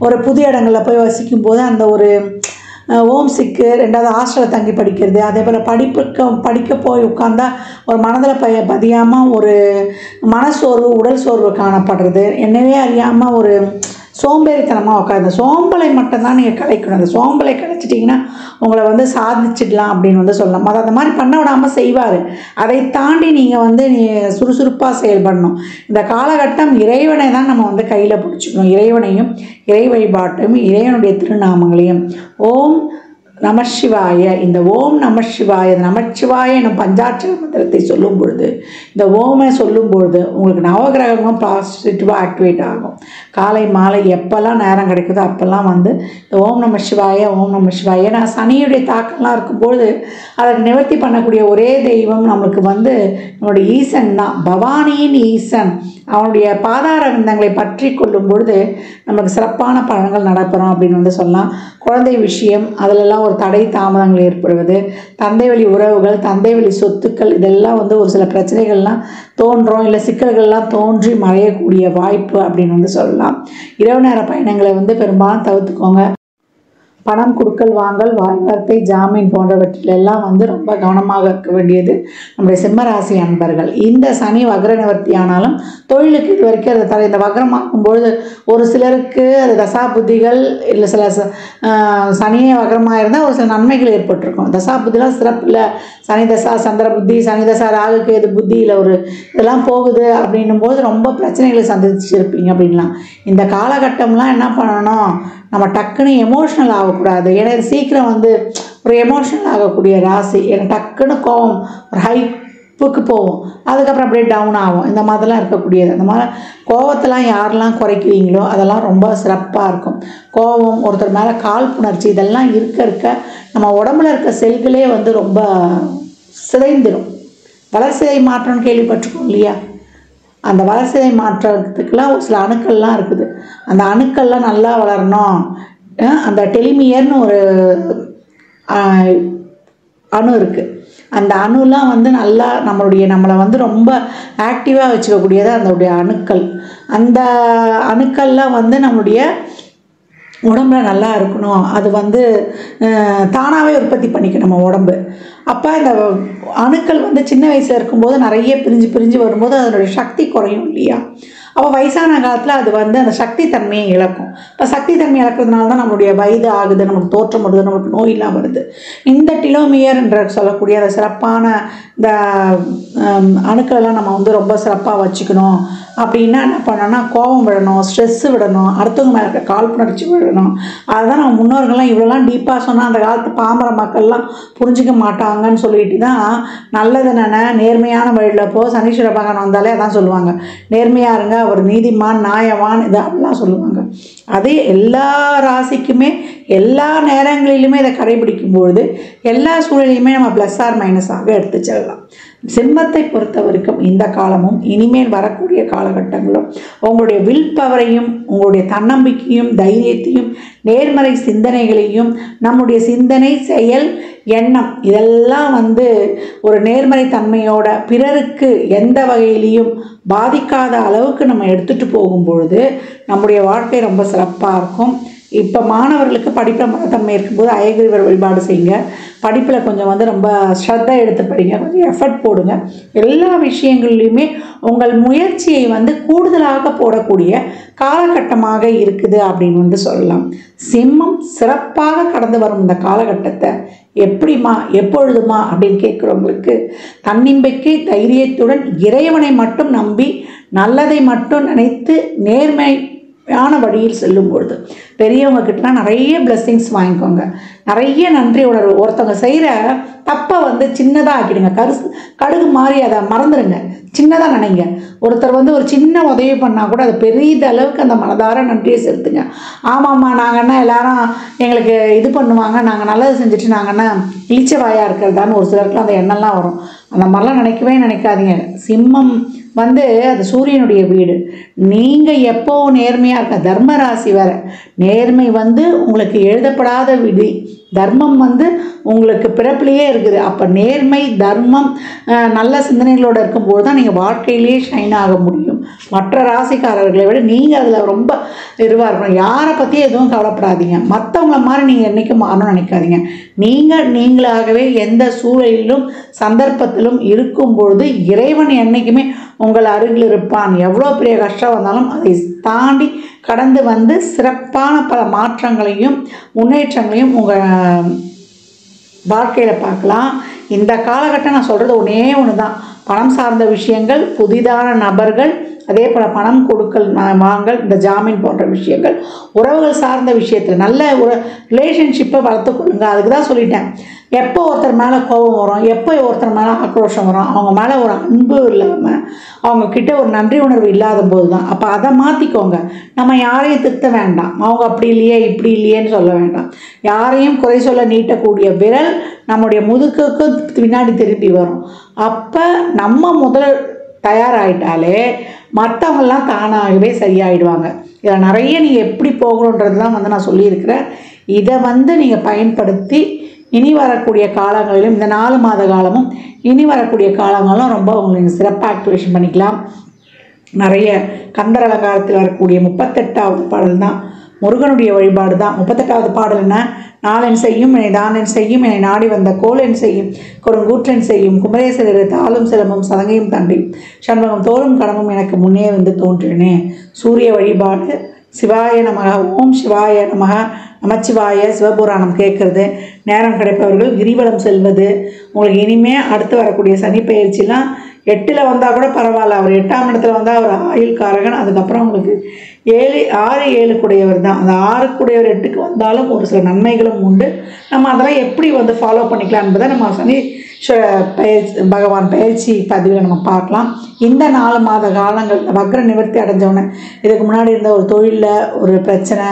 ஒரு புதிய இடங்களில் போய் வசிக்கும் போது அந்த ஒரு ஹோம் சிக்கு, 2வது ஹாஸ்டலில் தங்கி படிக்கிறது, அதே போல் படிக்க போய் உட்காந்தா ஒரு மனதில் பதியாமல் ஒரு மனசோர்வு, உடல் சோர்வு காணப்படுறது, என்னவே அறியாமல் ஒரு சோம்பேறித்தனமாக உட்காந்து சோம்பலை மட்டும்தான் நீங்கள் கலைக்கணும். அந்த சோம்பலை கலைச்சிட்டிங்கன்னா உங்களை வந்து சாதிச்சிடலாம் அப்படின்னு வந்து சொல்லலாம். அதை அந்த மாதிரி பண்ண விடாமல் செய்வார். அதை தாண்டி நீங்கள் வந்து சுறுசுறுப்பாக செயல்படணும். இந்த காலகட்டம் இறைவனை தான் நம்ம வந்து கையில் பிடிச்சிக்கணும். இறைவனையும் இறை வழிபாட்டையும் இறைவனுடைய திருநாமங்களையும் ஓம் நமசிவாய, இந்த ஓம் நமசிவாய, நமச்சிவாய எனும் பஞ்சாட்சர மந்திரத்தை சொல்லும் பொழுது, இந்த ஓமை சொல்லும் பொழுது உங்களுக்கு நவகிரகமும் பாசிட்டிவாக ஆக்டிவேட் ஆகும். காலை மாலை எப்போல்லாம் நேரம் கிடைக்குதோ அப்போல்லாம் வந்து இந்த ஓம் நமசிவாய ஓம் நமசிவாய. ஏன்னா சனியுடைய தாக்கம்லாம் இருக்கும்போது அதை நிவர்த்தி பண்ணக்கூடிய ஒரே தெய்வம் நம்மளுக்கு வந்து நம்மளுடைய ஈசன் தான். பவானியின் ஈசன் அவனுடைய பாதார விந்தங்களை பற்றி கொள்ளும் பொழுது நமக்கு சிறப்பான பலன்கள் நடப்பெறும் அப்படின்னு வந்து சொல்லலாம். குழந்தை விஷயம் அதிலெல்லாம் ஒரு தடை தாமதங்கள் ஏற்படுவது, தந்தை வழி உறவுகள், தந்தை வழி சொத்துக்கள் இதெல்லாம் வந்து ஒரு சில பிரச்சனைகள்லாம் தோன்றும், இல்லை சிக்கல்கள்லாம் தோன்றி மறையக்கூடிய வாய்ப்பு அப்படின்னு வந்து சொல்லலாம். இரவு நேர பயணங்களை வந்து பெரும்பாலும் தவிர்த்துக்கோங்க. பணம் கொடுக்கல் வாங்கல், வாய்வார்த்தை, ஜாமீன் போன்றவற்றிலெல்லாம் வந்து ரொம்ப கவனமாக இருக்க வேண்டியது நம்முடைய சிம்மராசி அன்பர்கள். இந்த சனி வக்ர நிவர்த்தி ஆனாலும் தொழிலுக்கு இது வரைக்கும் அது இந்த வக்ரமாக்கும்பொழுது ஒரு சிலருக்கு அது தசா புத்திகள் இல்லை, சில சனியே வக்ரமாக இருந்தால் ஒரு சில நன்மைகள் ஏற்பட்டிருக்கும். தசா புத்திலாம் சிறப்பு இல்லை, சனி தசா சந்திர புத்தி, சனி தசா ராகு கேது புத்தியில் ஒரு இதெல்லாம் போகுது அப்படின்னும் போது ரொம்ப பிரச்சனைகளை சந்திச்சிருப்பீங்க அப்படின்லாம். இந்த காலகட்டம்லாம் என்ன பண்ணணும், நம்ம டக்குன்னு எமோஷ்னல் ஆகக்கூடாது. ஏன்னா சீக்கிரம் வந்து ஒரு எமோஷ்னல் ஆகக்கூடிய ராசி. ஏன்னா டக்குன்னு கோவம் ஒரு ஹைப்புக்கு போகும், அதுக்கப்புறம் அப்படியே டவுன் ஆகும். இந்த மாதிரிலாம் இருக்கக்கூடியது. அந்த மாதிரி கோவத்தெல்லாம் யாரெல்லாம் குறைக்கிறீங்களோ அதெல்லாம் ரொம்ப சிறப்பாக இருக்கும். கோபம், ஒருத்தர் மேலே காழ்ப்புணர்ச்சி, இதெல்லாம் இருக்க நம்ம உடம்புல இருக்க செல்களே வந்து ரொம்ப சிதைந்துடும். வளர்சிதை மாற்றம்னு கேள்விப்பட்டிருக்கோம் இல்லையா? அந்த வளர்சிதை மாற்றத்துக்கெல்லாம் ஒரு சில அணுக்கள்லாம் இருக்குது. அந்த அணுக்கள்லாம் நல்லா வளரணும். அந்த டெலிமியர்னு ஒரு அணு இருக்குது. அந்த அணுலாம் வந்து நல்லா நம்மளை வந்து ரொம்ப ஆக்டிவாக வச்சுக்கக்கூடியது அதனுடைய அணுக்கள். அந்த அணுக்கள்லாம் வந்து நம்மளுடைய உடம்புல நல்லா இருக்கணும். அது வந்து தானாகவே உற்பத்தி பண்ணிக்கணும் நம்ம உடம்பு. அப்போ இந்த அணுக்கள் வந்து சின்ன வயசில் இருக்கும்போது நிறைய பிரிஞ்சு வரும்போது அதனுடைய சக்தி குறையும் இல்லையா? அப்போ வயசான காலத்தில் அது வந்து அந்த சக்தி தன்மையை இழக்கும். இப்போ சக்தி தன்மை இழக்கிறதுனால தான் நம்மளுடைய வயது ஆகுது, நமக்கு தோற்றம் வருது, நமக்கு நோயெல்லாம் வருது. இந்த டெலோமியர் என்ற சொல்லக்கூடிய அந்த சிறப்பான இந்த அணுக்களெல்லாம் நம்ம வந்து ரொம்ப சிறப்பாக வச்சுக்கணும். அப்படின்னா என்ன பண்ணணும்னா, கோபம் விடணும், ஸ்ட்ரெஸ்ஸு விடணும், அடுத்தவங்க மேலே இருக்க காழ்ப்புணர்ச்சி விடணும். அதுதான் நம்ம முன்னோர்கள்லாம் இவ்வளோலாம் டீப்பாக சொன்னால் அந்த காலத்து பாமர மக்கள்லாம் புரிஞ்சிக்க மாட்டாங்கன்னு சொல்லிட்டு தான் நல்லது நேர்மையான வழியில் போ, சனீஸ்வர பகவான் வந்தாலே அதான் சொல்லுவாங்க, நேர்மையாக இருங்க, ஒரு நீதிமான் நியாயவான், இது அப்படிலாம் சொல்லுவாங்க. அதே எல்லா ராசிக்குமே எல்லா நேரங்களிலுமே இதை கடைபிடிக்கும்பொழுது எல்லா சூழலையுமே நம்ம ப்ளஸ் ஆர் மைனஸாக எடுத்து செல்லலாம். சிம்மத்தை பொறுத்த வரைக்கும் இந்த காலமும் இனிமேல் வரக்கூடிய காலகட்டங்களும் உங்களுடைய வில் பவரையும், உங்களுடைய தன்னம்பிக்கையும், தைரியத்தையும், நேர்மறை சிந்தனைகளையும், நம்முடைய சிந்தனை, செயல், எண்ணம் இதெல்லாம் வந்து ஒரு நேர்மறை தன்மையோட பிறருக்கு எந்த வகையிலையும் பாதிக்காத அளவுக்கு நம்ம எடுத்துகிட்டு போகும்பொழுது நம்முடைய வாழ்க்கை ரொம்ப சிறப்பாக இருக்கும். இப்போ மாணவர்களுக்கு படிப்பில் மனத்தன்மை இருக்கும்போது அயகிரிவர் வழிபாடு செய்யுங்க. படிப்பில் கொஞ்சம் வந்து ரொம்ப ஸ்ரத்தை எடுத்து படிங்க, கொஞ்சம் எஃபர்ட் போடுங்க. எல்லா விஷயங்கள்லையுமே உங்கள் முயற்சியை வந்து கூடுதலாக போடக்கூடிய காலகட்டமாக இருக்குது அப்படின்னு வந்து சொல்லலாம். சிம்மம் சிறப்பாக கடந்து வரும் இந்த காலகட்டத்தை எப்படிமா எப்பொழுதுமா அப்படின்னு கேட்குறவங்களுக்கு தன்னம்பிக்கை, தைரியத்துடன் இறைவனை மட்டும் நம்பி நல்லதை மட்டும் நினைத்து நேர்மையான வழியில் செல்லும் பொழுது பெரியவங்க கிட்டனா நிறைய பிளெஸ்ஸிங்ஸ் வாங்கிக்கோங்க. நிறைய நன்றி உணர்வு. ஒருத்தவங்க செய்கிற தப்பை வந்து சின்னதாக ஆக்கிடுங்க. கடுகு மாதிரி அதை மறந்துடுங்க, சின்னதாக நினைங்க. ஒருத்தர் வந்து ஒரு சின்ன உதவி பண்ணால் கூட அது பெரிய அளவுக்கு அந்த மனதார நன்றியை செலுத்துங்க. ஆமாம்மா, நாங்கள்னா எல்லாரும் எங்களுக்கு இது பண்ணுவாங்க, நாங்கள் நல்லது செஞ்சுட்டு நாங்கள்னா இழிச்ச வாயாக இருக்கிறதான்னு ஒரு சிலருக்குலாம் அந்த எண்ணம்லாம் வரும். அந்த மாதிரிலாம் நினைக்கவே நினைக்காதீங்க. சிம்மம் வந்து அது சூரியனுடைய வீடு. நீங்கள் எப்போ நேர்மையாக இருக்க, தர்ம ராசி வேறு. நேர்மை வந்து உங்களுக்கு எழுதப்படாத விதி, தர்மம் வந்து உங்களுக்கு பிறப்பிலேயே இருக்குது. அப்போ நேர்மை, தர்மம், நல்ல சிந்தனைகளோடு இருக்கும்போது தான் நீங்கள் வாழ்க்கையிலேயே ஷைன் ஆக முடியும். மற்ற ராசிக்காரர்களை விட நீங்கள் அதில் ரொம்ப இதுவாக இருக்கணும். யாரை பற்றியும் எதுவும் கவலைப்படாதீங்க. மற்றவங்கள மாதிரி நீங்கள் என்றைக்கும் மாறணும்னு நினைக்காதீங்க. நீங்களாகவே எந்த சூழலிலும் சந்தர்ப்பத்திலும் இருக்கும் பொழுது இறைவன் என்றைக்குமே உங்கள் அருகில் இருப்பான். எவ்வளோ பெரிய கஷ்டம் வந்தாலும் அதை தாண்டி கடந்து வந்து சிறப்பான பல மாற்றங்களையும் முன்னேற்றங்களையும் உங்கள் வாழ்க்கையில் பார்க்கலாம். இந்த காலகட்டம் நான் சொல்கிறது ஒன்று தான், பணம் சார்ந்த விஷயங்கள், புதிதான நபர்கள், அதே போல் பணம் கொடுக்கல் வாங்கல், இந்த ஜாமீன் போன்ற விஷயங்கள், உறவுகள் சார்ந்த விஷயத்தில் நல்ல ஒரு ரிலேஷன்ஷிப்பை வளர்த்துக்கொள்ளுங்க. அதுக்கு தான் சொல்லிட்டேன், எப்போ ஒருத்தர் மேலே கோபம் வரும், எப்போ ஒருத்தர் மேலே ஆக்ரோஷம் வரும், அவங்க மேலே ஒரு அன்பு இல்லாமல், அவங்கக்கிட்ட ஒரு நன்றி உணர்வு இல்லாத போது தான். அப்போ அதை மாற்றிக்கோங்க. நம்ம யாரையும் திருத்த வேண்டாம், அவங்க அப்படி இல்லையே இப்படி இல்லையேன்னு சொல்ல வேண்டாம். யாரையும் குறை சொல்ல நீட்டக்கூடிய விரல் நம்முடைய முதுகுக்கு பின்னாடி திருப்பி வரும். அப்போ நம்ம முதல் தயாராகிட்டாலே மற்றவங்கெல்லாம் தானாகவே சரியாயிடுவாங்க. இதில் நிறைய நீங்கள் எப்படி போகணுன்றதுலாம் வந்து நான் சொல்லியிருக்கிறேன். இதை வந்து நீங்கள் பயன்படுத்தி இனி வரக்கூடிய காலங்களிலும், இந்த 4 மாத காலமும் இனி வரக்கூடிய காலங்களும் ரொம்ப உங்களுக்கு சிறப்பாக ஆக்டிவேஷன் பண்ணிக்கலாம். நிறைய கந்தர் அலங்காரத்தில் வரக்கூடிய 38வது பாடல் தான் முருகனுடைய வழிபாடு தான். 38வது பாடல் என்ன? நாளென் செய்யும் என்னை தானென் செய்யும் என்னை நாடி வந்த கோலென் செய்யும் கொடுங்கூற்றென் செய்யும் குமரேசர் தாளும் சிலம்பும் சதங்கையும் தண்டையும் சண்பகம் தோளும் கடமும் எனக்கு முன்னே வந்து தோன்றினே. சூரிய வழிபாடு. சிவாய நமக, ஓம் சிவாய நமக, நமச்சிவாய, சிவபுராணம் கேட்குறது, நேரம் கிடைப்பவர்கள் கிரிவலம் செல்வது. உங்களுக்கு இனிமேல் அடுத்து வரக்கூடிய சனி பயிற்சிலாம் 8ல் வந்தால் கூட பரவாயில்ல, அவர் 8ஆம் இடத்துல வந்தால் அவர் ஆயுள்காரகன். அதுக்கப்புறம் உங்களுக்கு 6 7 தான். அந்த 6 8க்கு வந்தாலும் ஒரு சில நன்மைகளும் உண்டு. நம்ம அதெல்லாம் எப்படி ஃபாலோ பண்ணிக்கலாம் என்பதை நம்ம சனீஸ்வர பகவான் பயிற்சி பதிவில் நம்ம பார்க்கலாம். இந்த 4 மாத காலங்கள் வக்ர நிவர்த்தி அடைஞ்சவொன்னே இதுக்கு முன்னாடி இருந்த ஒரு தொழிலில் ஒரு பிரச்சனை,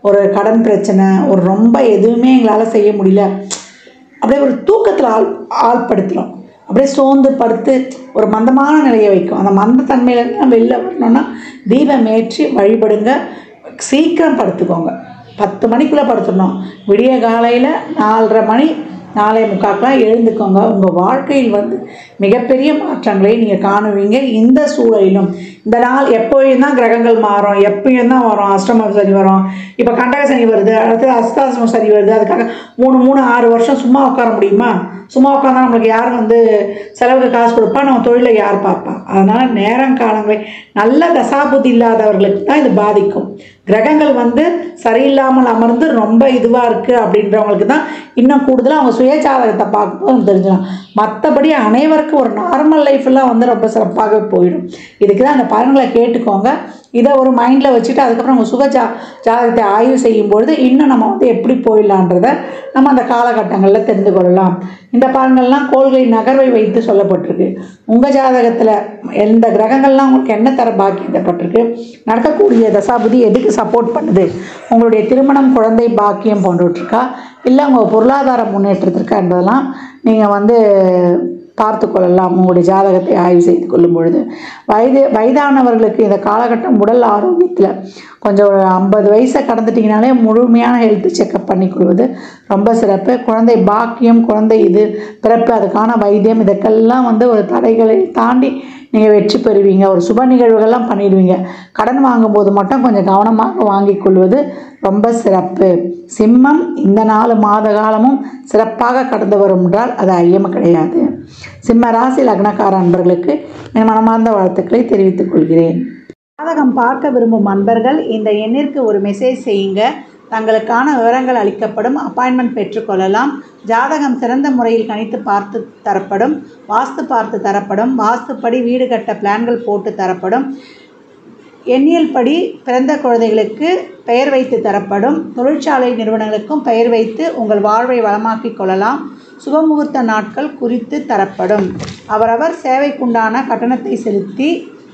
ஒரு கடன் பிரச்சனை, ஒரு ரொம்ப எதுவுமே எங்களால் செய்ய முடியல, அப்படியே ஒரு தூக்கத்தில் ஆள்படுத்துகிறோம், அப்படியே சோர்ந்து படுத்து ஒரு மந்தமான நிலையை வைக்கும். அந்த மந்தத்தன்மையிலேருந்து நம்ம வெளில வரணும்னா தீபம் ஏற்றி வழிபடுங்க. சீக்கிரம் படுத்துக்கோங்க. 10 மணிக்குள்ளே படுத்துடணும். விடிய காலையில் 4:30 மணி 4:45 எழுந்துக்கோங்க. உங்கள் வாழ்க்கையில் மிகப்பெரிய மாற்றங்களை நீங்கள் காணுவீங்க. இந்த சூழலிலும் இந்த நாள் எப்போயும் தான் கிரகங்கள் மாறும், எப்பயும் தான் வரும். அஷ்டம சனி வரும், இப்போ கண்டக சனி வருது, அடுத்து அஸ்தாசிரம சனி வருது. அதுக்காக 3 6 வருஷம் சும்மா உட்கார முடியுமா? சும்மா உட்காந்தா நம்மளுக்கு யார் செலவுக்கு காசு கொடுப்பா? நம்ம தொழிலை யார் பார்ப்பா? அதனால் நேரம் காலங்களை நல்ல தசாபுத்தி இல்லாதவர்களுக்கு தான் இது பாதிக்கும். கிரகங்கள் சரியில்லாமல் அமர்ந்து ரொம்ப இதுவாக இருக்குது அப்படின்றவங்களுக்கு தான் இன்னும் கூடுதலாக அவங்க சுயஜாதகத்தை பார்க்கும்போது தெரிஞ்சிடும். மற்றபடி அனைவருக்கும் ஒரு நார்மல் லைஃப்லாம் ரொம்ப சிறப்பாகவே போயிடும். இதுக்கு தான் அந்த பலன்களை கேட்டுக்கோங்க. இதை ஒரு மைண்டில் வச்சுட்டு அதுக்கப்புறம் நம்ம ஜாதகத்தை ஆய்வு செய்யும்பொழுது இன்னும் நம்ம எப்படி போயிடலான்றதை நம்ம அந்த காலகட்டங்களில் தெரிந்து கொள்ளலாம். இந்த பலன்கள்லாம் கோள்களின் நகர்வை வைத்து சொல்லப்பட்டிருக்கு. உங்கள் ஜாதகத்தில் எந்த கிரகங்கள்லாம் உங்களுக்கு என்ன தர பாக்கியப்பட்டிருக்கு, நடக்கக்கூடிய தசாபுதி எதுக்கு சப்போர்ட் பண்ணுது, உங்களுடைய திருமணம், குழந்தை பாக்கியம் போன்றவற்றுக்கா, இல்லை உங்கள் பொருளாதார முன்னேற்றத்திற்கா என்பதெல்லாம் நீங்கள் பார்த்து கொள்ளலாம். உங்களுடைய ஜாதகத்தை ஆய்வு செய்து கொள்ளும் பொழுது வயதானவர்களுக்கு இந்த காலகட்டம் உடல் ஆரோக்கியத்தில் கொஞ்சம் 50 வயசை கடந்துட்டிங்கனாலே முழுமையான ஹெல்த் செக்கப் பண்ணிக்கொள்வது ரொம்ப சிறப்பு. குழந்தை பாக்கியம், குழந்தை பிறப்பு, அதுக்கான வைத்தியம், இதுக்கெல்லாம் ஒரு தடைகளை தாண்டி நீங்கள் வெற்றி பெறுவீங்க. ஒரு சுப நிகழ்வுகள்லாம் பண்ணிடுவீங்க. கடன் வாங்கும்போது மட்டும் கொஞ்சம் கவனமாக வாங்கி கொள்வது ரொம்ப சிறப்பு. சிம்மம் இந்த 4 மாத காலமும் சிறப்பாக கடந்து வரும் என்றால் அது ஐயம் கிடையாது. சிம்ம ராசி லக்னக்கார அன்பர்களுக்கு என் மனமார்ந்த வாழ்த்துக்களை தெரிவித்துக் கொள்கிறேன். ஜாதகம் பார்க்க விரும்பும் அன்பர்கள் இந்த எண்ணிற்கு ஒரு மெசேஜ் செய்யுங்க. தங்களுக்கான விவரங்கள் அளிக்கப்படும். அப்பாயின்மெண்ட் பெற்றுக்கொள்ளலாம். ஜாதகம் சிறந்த முறையில் கணித்து பார்த்து தரப்படும். வாஸ்து பார்த்து தரப்படும். வாஸ்துப்படி வீடு கட்ட பிளான்கள் போட்டு தரப்படும். எண்ணியல் படி பிறந்த குழந்தைகளுக்கு பெயர் வைத்து தரப்படும். தொழிற்சாலை நிறுவனங்களுக்கும் பெயர் வைத்து உங்கள் வாழ்வை வளமாக்கிக் கொள்ளலாம். சுபமுகூர்த்த நாட்கள் குறித்து தரப்படும். அவரவர் சேவைக்குண்டான கட்டணத்தை செலுத்தி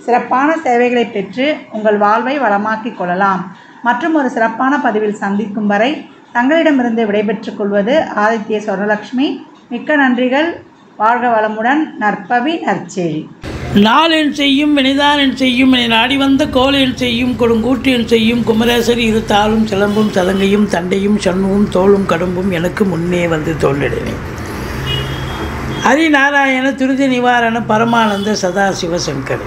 சிறப்பான சேவைகளை பெற்று உங்கள் வாழ்வை வளமாக்கிக் கொள்ளலாம். மற்றும் ஒரு சிறப்பான பதிவில் சந்திக்கும் வரை தங்களிடமிருந்து விடைபெற்றுக் கொள்வது ஆதித்ய சொர்ணலக்ஷ்மி. மிக்க நன்றிகள். வாழ்க வளமுடன். நற்பவி நற்செழி. நாளென் செய்யும் வினைதான் செய்யும் என்னை நாடி வந்த கோலென் செய்யும் கொடுங்கூற்றென் செய்யும் குமரேசர் தாளும் சிலம்பும் சதங்கையும் தண்டையும் சண்முகம் தோளும் கடம்பும் எனக்கு முன்னே வந்து தோன்றினேன். ஹரிநாராயண துரித நிவாரண பரமானந்த சதாசிவசங்கர்.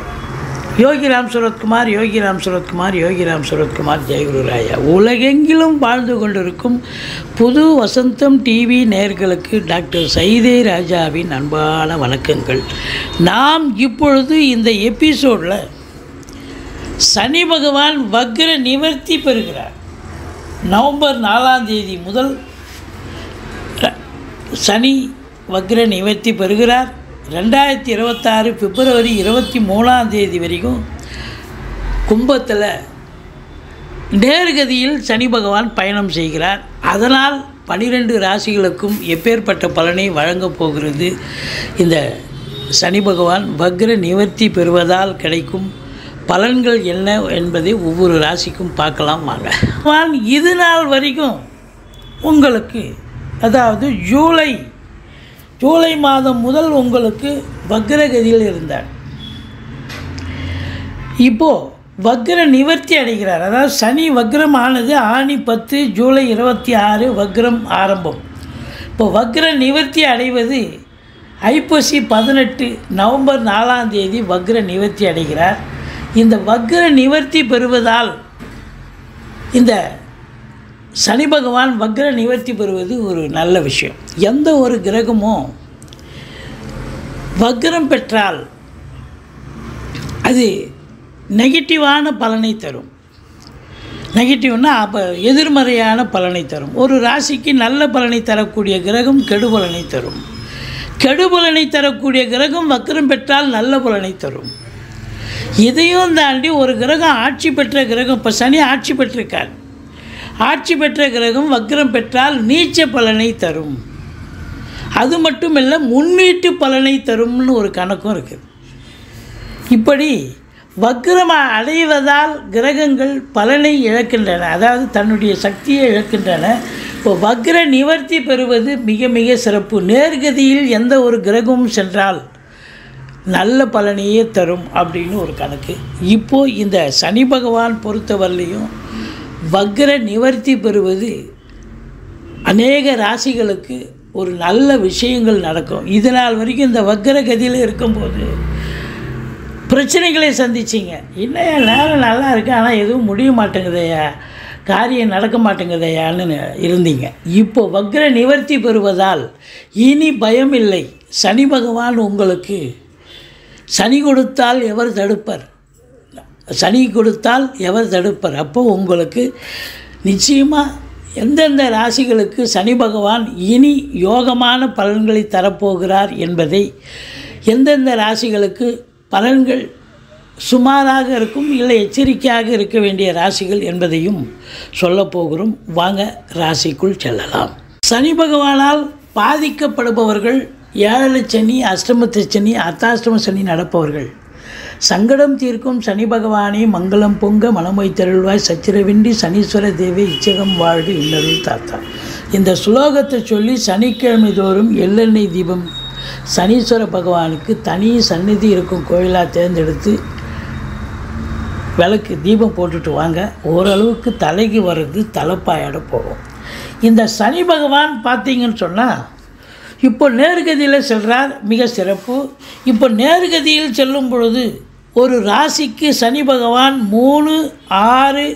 யோகிராம் சுரத்குமார், யோகிராம் சுரத்குமார், யோகிராம் சுரத்குமார். ஜெயகுருராயா. உலகெங்கிலும் வாழ்ந்து கொண்டிருக்கும் புது வசந்தம் டிவி நேயர்களுக்கு டாக்டர் சைதே ராஜாவின் அன்பான வணக்கங்கள். நாம் இப்பொழுது இந்த எபிசோடில் சனி பகவான் வக்ர நிவர்த்தி பெறுகிறார். நவம்பர் 4ஆம் தேதி முதல் சனி வக்ர நிவர்த்தி பெறுகிறார். 2026 பிப்ரவரி 23ஆம் தேதி வரைக்கும் கும்பத்தில் நேர்கதியில் சனி பகவான் பயணம் செய்கிறார். அதனால் 12 ராசிகளுக்கும் எப்பேற்பட்ட பலனை வழங்கப் போகிறது இந்த சனி பகவான் வக்ர நிவர்த்தி பெறுவதால் கிடைக்கும் பலன்கள் என்ன என்பதை ஒவ்வொரு ராசிக்கும் பார்க்கலாம் வாங்க. இது நாள் வரைக்கும் உங்களுக்கு, அதாவது ஜூலை மாதம் முதல் உங்களுக்கு வக்ரகதியில் இருந்தார். இப்போது வக்ர நிவர்த்தி அடைகிறார். அதாவது சனி வக்ரமானது ஆணி 10 ஜூலை 26 வக்ரம் ஆரம்பம். இப்போ வக்ர நிவர்த்தி அடைவது ஐப்பசி 18 நவம்பர் 4ஆம் தேதி வக்ர நிவர்த்தி அடைகிறார். இந்த வக்ர நிவர்த்தி பெறுவதால் இந்த சனி பகவான் வக்ர நிவர்த்தி பெறுவது ஒரு நல்ல விஷயம். எந்த ஒரு கிரகமும் வக்ரம் பெற்றால் அது நெகட்டிவான பலனை தரும். நெகட்டிவ்னா அப்போ எதிர்மறையான பலனை தரும். ஒரு ராசிக்கு நல்ல பலனை தரக்கூடிய கிரகம் கெடுபலனை தரும். கெடுபலனை தரக்கூடிய கிரகம் வக்ரம் பெற்றால் நல்ல பலனை தரும். இதையும் தாண்டி ஒரு கிரகம் ஆட்சி பெற்ற கிரகம், இப்போ சனி ஆட்சி பெற்றிருக்கார், ஆட்சி பெற்ற கிரகம் வக்ரம் பெற்றால் நீச்ச பலனை தரும். அது மட்டும் இல்லை, முன்னீட்டு பலனை தரும்னு ஒரு கணக்கும் இருக்குது. இப்படி வக்ரம் அடைவதால் கிரகங்கள் பலனை இழக்கின்றன, அதாவது தன்னுடைய சக்தியை இழக்கின்றன. இப்போ வக்ர நிவர்த்தி பெறுவது மிக மிக சிறப்பு. நேர்கதியில் எந்த ஒரு கிரகமும் சென்றால் நல்ல பலனையே தரும் அப்படின்னு ஒரு கணக்கு. இப்போது இந்த சனி பகவான் பொறுத்தவரையிலையும் வக்ர நிவர்த்தி பெறுவது அநேக ராசிகளுக்கு ஒரு நல்ல விஷயங்கள் நடக்கும். இதனால் வரைக்கும் இந்த வக்ர கதியில் இருக்கும்போது பிரச்சனைகளை சந்திச்சிங்க. இன்னும் நேரம் நல்லா இருக்குது, ஆனால் எதுவும் முடிய மாட்டேங்குதையா, காரியம் நடக்க மாட்டேங்குதையான்னு இருந்தீங்க. இப்போ வக்ர நிவர்த்தி பெறுவதால் இனி பயம் இல்லை. சனி பகவான் உங்களுக்கு சனி கொடுத்தால் எவர் தடுப்பர், சனி கொடுத்தால் எவர் தடுப்பர். அப்போது உங்களுக்கு நிச்சயமாக எந்தெந்த ராசிகளுக்கு சனி பகவான் இனி யோகமான பலன்களை தரப்போகிறார் என்பதை, எந்தெந்த ராசிகளுக்கு பலன்கள் சுமாராக இருக்கும் இல்லை எச்சரிக்கையாக இருக்க வேண்டிய ராசிகள் என்பதையும் சொல்லப்போகிறோம். வாங்க ராசிக்குள் செல்லலாம். சனி பகவானால் பாதிக்கப்படுபவர்கள் 7 சனி, அஷ்டமத்து சனி, அர்த்தாஷ்டம சனி நடப்பவர்கள், சங்கடம் தீர்க்கும் சனி பகவானே மங்களம் பொங்க மனமை தருள்வாய், சச்சிரவின்றி சனீஸ்வர தேவி இச்சகம் வாழ்க இன்னருள் தாத்தா. இந்த சுலோகத்தை சொல்லி சனிக்கிழமை தோறும் எள்ளெண்ணெய் தீபம் சனீஸ்வர பகவானுக்கு தனி சந்நிதி இருக்கும் கோயிலாக தேர்ந்தெடுத்து விளக்கு தீபம் போட்டுட்டு வாங்க. ஓரளவுக்கு தலைக்கு வர்றது தலைப்பாயோட போகும். இந்த சனி பகவான் பார்த்தீங்கன்னு சொன்னால் இப்போ நேர்கதியில் செல்கிறார், மிக சிறப்பு. இப்போ நேர்கதியில் செல்லும் பொழுது ஒரு ராசிக்கு சனி பகவான் 3, 6,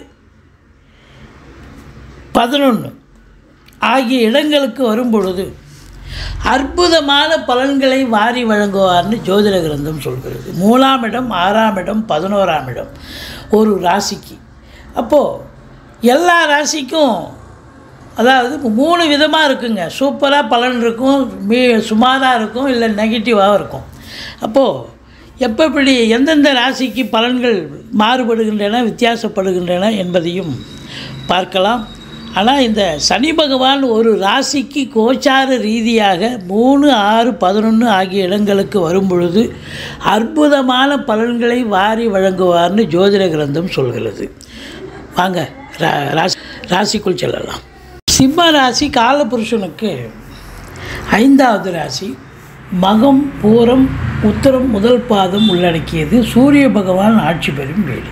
11 ஆகிய இடங்களுக்கு வரும் பொழுது அற்புதமான பலன்களை வாரி வழங்குவார்னு ஜோதிட கிரந்தம் சொல்கிறது. 3ஆம் இடம், 6ஆம் இடம், 11ஆம் இடம் ஒரு ராசிக்கு. அப்போது எல்லா ராசிக்கும் அதாவது 3 விதமாக இருக்குங்க. சூப்பராக பலன் இருக்கும், சுமாராக இருக்கும், இல்லை நெகட்டிவாக இருக்கும். அப்போது எப்படி எந்தெந்த ராசிக்கு பலன்கள் மாறுபடுகின்றன, வித்தியாசப்படுகின்றன என்பதையும் பார்க்கலாம். ஆனால் இந்த சனி பகவான் ஒரு ராசிக்கு கோச்சார ரீதியாக 3, 6, 11 ஆகிய இடங்களுக்கு வரும் பொழுது அற்புதமான பலன்களை வாரி வழங்குவார்னு ஜோதிட கிரந்தம் சொல்கிறது. வாங்க ராசிக்குள் செல்லலாம். சிம்ம ராசி காலபுருஷனுக்கு 5வது ராசி. மகம், பூரம், உத்தரம் முதல் பாதம் உள்ளடக்கியது. சூரிய பகவான் ஆட்சி பெறும் வீடு.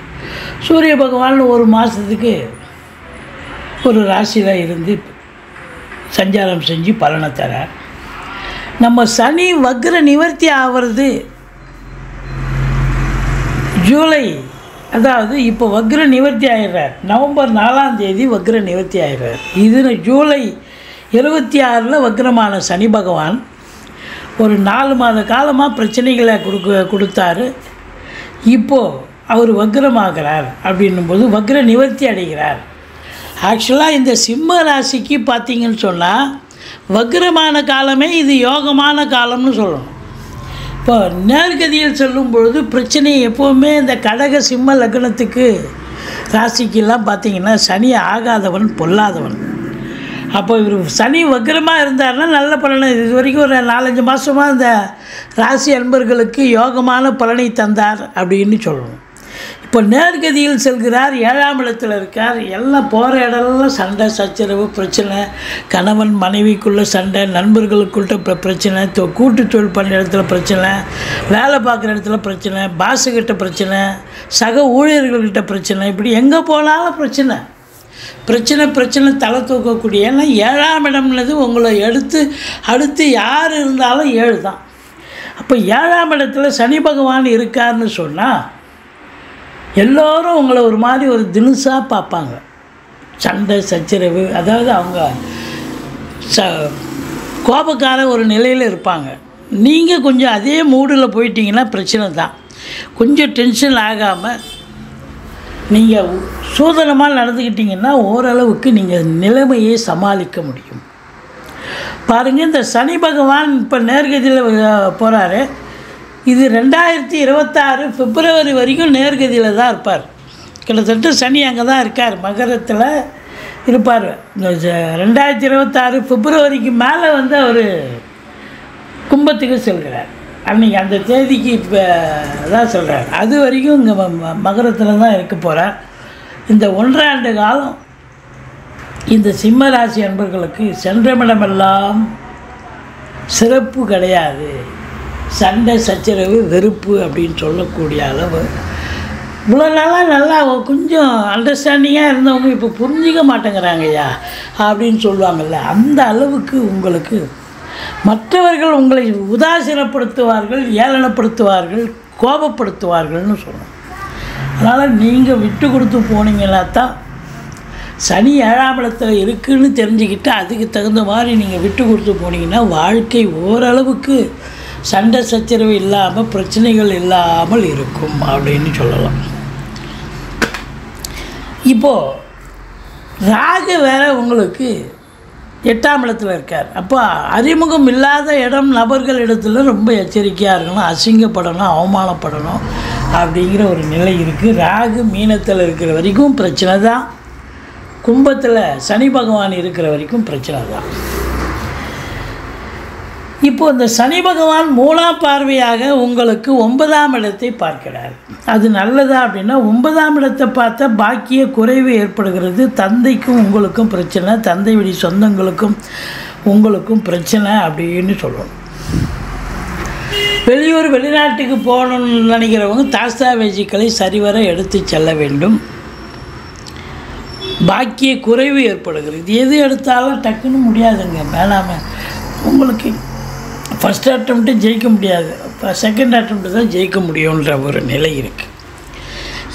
சூரிய பகவான் ஒரு மாதத்துக்கு ஒரு ராசியில் இருந்து சஞ்சாரம் செஞ்சு பலனை தரார். நம்ம சனி வக்ர நிவர்த்தி ஆகிறது ஜூலை, அதாவது இப்போ வக்ர நிவர்த்தி ஆகிடுறார். நவம்பர் 4ஆம் தேதி வக்ர நிவர்த்தி ஆகிடுறார். இது ஜூலை 26 வக்ரமான சனி பகவான் ஒரு 4 மாத காலமாக பிரச்சனைகளை கொடுத்தாரு. இப்போது அவர் வக்ரமாகிறார். அப்படின்னும்போது வக்ர நிவர்த்தி அடைகிறார். ஆக்சுவலாக இந்த சிம்ம ராசிக்கு பார்த்திங்கன்னு சொன்னால் வக்ரமான காலமே இது யோகமான காலம்னு சொல்லணும். இப்போ நேர்கதியில் சொல்லும் பொழுது பிரச்சனை எப்போவுமே இந்த கடக சிம்ம லக்னத்துக்கு ராசிக்கெல்லாம் பார்த்திங்கன்னா சனி ஆகாதவன் பொல்லாதவன். அப்போ இவர் சனி வக்ரமாக இருந்தார்னா நல்ல பலனை, இது வரைக்கும் ஒரு 4-5 மாதமாக இந்த ராசி அன்பர்களுக்கு யோகமான பலனை தந்தார் அப்படின்னு சொல்லணும். இப்போ நேர்கதியில் செல்கிறார், 7ஆம் இடத்தில் இருக்கார். எல்லாம் போகிற இடம்லாம் சண்டை சச்சரவு பிரச்சனை, கணவன் மனைவிக்குள்ளே சண்டை, நண்பர்களுக்குள்ள பிரச்சனை, கூட்டு தொழில் பண்ணுற இடத்துல பிரச்சனை, வேலை பார்க்குற இடத்துல பிரச்சனை, பாஸுக்கிட்ட பிரச்சனை, சக ஊழியர்கள்கிட்ட பிரச்சனை, இப்படி எங்கே போனாலும் பிரச்சனை பிரச்சனை பிரச்சனை தலை தூக்கக்கூடிய. ஏன்னா 7ஆம் இடம்னது உங்களை அடுத்து யார் இருந்தாலும் 7 தான். அப்போ 7ஆம் இடத்துல சனி பகவான் இருக்கார்னு சொன்னால் எல்லோரும் உங்களை ஒரு மாதிரி ஒரு தினுசாக பார்ப்பாங்க. சண்டை சச்சரவு, அதாவது அவங்க கோபக்கார ஒரு நிலையில் இருப்பாங்க. நீங்கள் கொஞ்சம் அதே மூடில் போயிட்டீங்கன்னா பிரச்சனை தான். கொஞ்சம் டென்ஷன் ஆகாமல் நீங்கள் சூதனமாக நடந்துக்கிட்டிங்கன்னா ஓரளவுக்கு நீங்கள் நிலைமையை சமாளிக்க முடியும். பாருங்கள், இந்த சனி பகவான் இப்போ நேர்கதியில் போகிறாரு. இது 2026 பிப்ரவரி வரைக்கும் நேர்கதியில் தான் இருப்பார். கிட்டத்தட்ட சனி அங்கே தான் இருக்கார், மகரத்தில் இருப்பார். இந்த 2026 பிப்ரவரிக்கு மேலே வந்து அவர் கும்பத்துக்கு செல்கிறார். அன்றைக்கி அந்த தேதிக்கு இப்போ தான் சொல்கிறார். அது வரைக்கும் இங்கே மகரத்தில் தான் இருக்க போகிறார். இந்த 1.5 ஆண்டு காலம் இந்த சிம்ம ராசி அன்பர்களுக்கு சென்றமிடமெல்லாம் சிறப்பு கிடையாது. சண்டை சச்சரவு வெறுப்பு அப்படின்னு சொல்லக்கூடிய அளவு. இவ்வளோ நாளாக நல்லா கொஞ்சம் அண்டர்ஸ்டாண்டிங்காக இருந்தவங்க இப்போ புரிஞ்சிக்க மாட்டேங்கிறாங்கய்யா அப்படின்னு சொல்லுவாங்கள்ல, அந்த அளவுக்கு உங்களுக்கு மற்றவர்கள் உங்களை உதாசீனப்படுத்துவார்கள், ஏளனப்படுத்துவார்கள், கோபப்படுத்துவார்கள்னு சொல்லணும். அதனால் நீங்கள் விட்டு கொடுத்து போனீங்கன்னா தான் சனி 7ஆம் இடத்துல இருக்குதுன்னு தெரிஞ்சுக்கிட்டு அதுக்கு தகுந்த மாதிரி நீங்கள் விட்டு கொடுத்து போனீங்கன்னா வாழ்க்கை ஓரளவுக்கு சண்டை சச்சரவு இல்லாமல் பிரச்சனைகள் இல்லாமல் இருக்கும் அப்படின்னு சொல்லலாம். இப்போது ராகு வேறு உங்களுக்கு 8ஆம் இடத்துல இருக்கார். அப்போ அறிமுகம் இல்லாத இடம் நபர்கள் இடத்துல ரொம்ப எச்சரிக்கையாக இருக்கணும், அசிங்கப்படணும், அவமானப்படணும் அப்படிங்கிற ஒரு நிலை இருக்குது. ராகு மீனத்தில் இருக்கிற வரைக்கும் பிரச்சனை தான், கும்பத்தில் சனி பகவான் இருக்கிற வரைக்கும் பிரச்சனை தான். இப்போது இந்த சனி பகவான் 3ஆம் பார்வையாக உங்களுக்கு 9ஆம் இடத்தை பார்க்கிறார். அது நல்லதா அப்படின்னா, 9ஆம் இடத்தை பார்த்தா பாக்கிய குறைவு ஏற்படுகிறது. தந்தைக்கும் உங்களுக்கும் பிரச்சனை, தந்தை வழி சொந்தங்களுக்கும் உங்களுக்கும் பிரச்சனை அப்படின்னு சொல்லணும். வெளியூர் வெளிநாட்டுக்கு போகணும்னு நினைக்கிறவங்க தாஸ்தாவேஜிக்களை சரிவர எடுத்து செல்ல வேண்டும். பாக்கிய குறைவு ஏற்படுகிறது. எது எடுத்தாலும் டக்குன்னு முடியாதுங்க, வேணாமல். உங்களுக்கு ஃபஸ்ட் அட்டம்ப்ட்டு ஜெயிக்க முடியாது, இப்போ செகண்ட் அட்டம்ப்ட்டு தான் ஜெயிக்க முடியுன்ற ஒரு நிலை இருக்குது.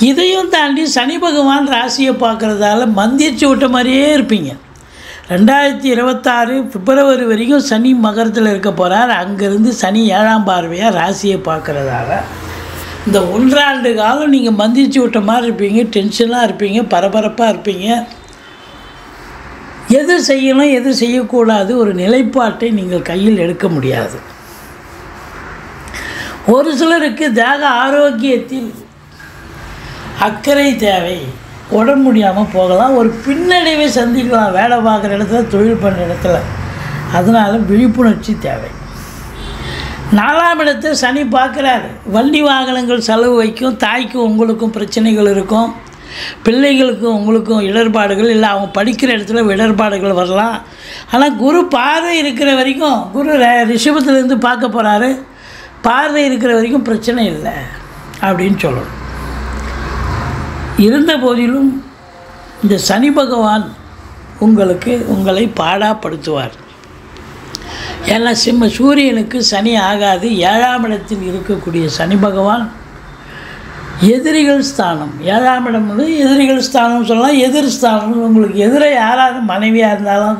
இதையும் தாண்டி சனி பகவான் ராசியை பார்க்குறதால மந்திரிச்சு விட்ட மாதிரியே இருப்பீங்க. 2026 பிப்ரவரி வரைக்கும் சனி மகரத்தில் இருக்க போகிறார். அங்கேருந்து சனி 7ஆம் பார்வையாக ராசியை பார்க்குறதால இந்த 1.5 ஆண்டு காலம் நீங்கள் மந்திரிச்சு விட்ட மாதிரி இருப்பீங்க, டென்ஷனாக இருப்பீங்க, பரபரப்பாக இருப்பீங்க. எது செய்யணும் எது செய்யக்கூடாது ஒரு நிலைப்பாட்டை நீங்கள் கையில் எடுக்க முடியாது. ஒரு சிலருக்கு தேக ஆரோக்கியத்தில் அக்கறை தேவை, உடம்பு முடியாமல் போகலாம், ஒரு பின்னடைவை சந்திக்கலாம் வேலை பார்க்குற இடத்துல, தொழில் பண்ணுற இடத்துல. அதனால் விழிப்புணர்ச்சி தேவை. 4ஆம் இடத்தை சனி பார்க்குறாரு. வண்டி வாகனங்கள் செலவு வைக்கும், தாய்க்கும் உங்களுக்கும் பிரச்சனைகள் இருக்கும், பிள்ளைகளுக்கும் உங்களுக்கும் இடர்பாடுகள், இல்லை அவங்க படிக்கிற இடத்துல இடர்பாடுகள் வரலாம். ஆனால் குரு பார்வை இருக்கிற வரைக்கும், குரு ரிஷபத்திலேருந்து பார்க்க போகிறாரு, பார்வை இருக்கிற வரைக்கும் பிரச்சனை இல்லை அப்படின்னு சொல்லணும். இருந்த போதிலும் இந்த சனி பகவான் உங்களை பாடாப்படுத்துவார். ஏன்னா சூரியனுக்கு சனி ஆகாது. 7ஆம் இடத்தில் இருக்கக்கூடிய சனி பகவான் எதிரிகள் ஸ்தானம். 7ஆம் இடம் வந்து எதிரிகள் ஸ்தானம் சொல்லலாம், எதிர் ஸ்தானம். உங்களுக்கு எதிர யாராவது மனைவியாக இருந்தாலும்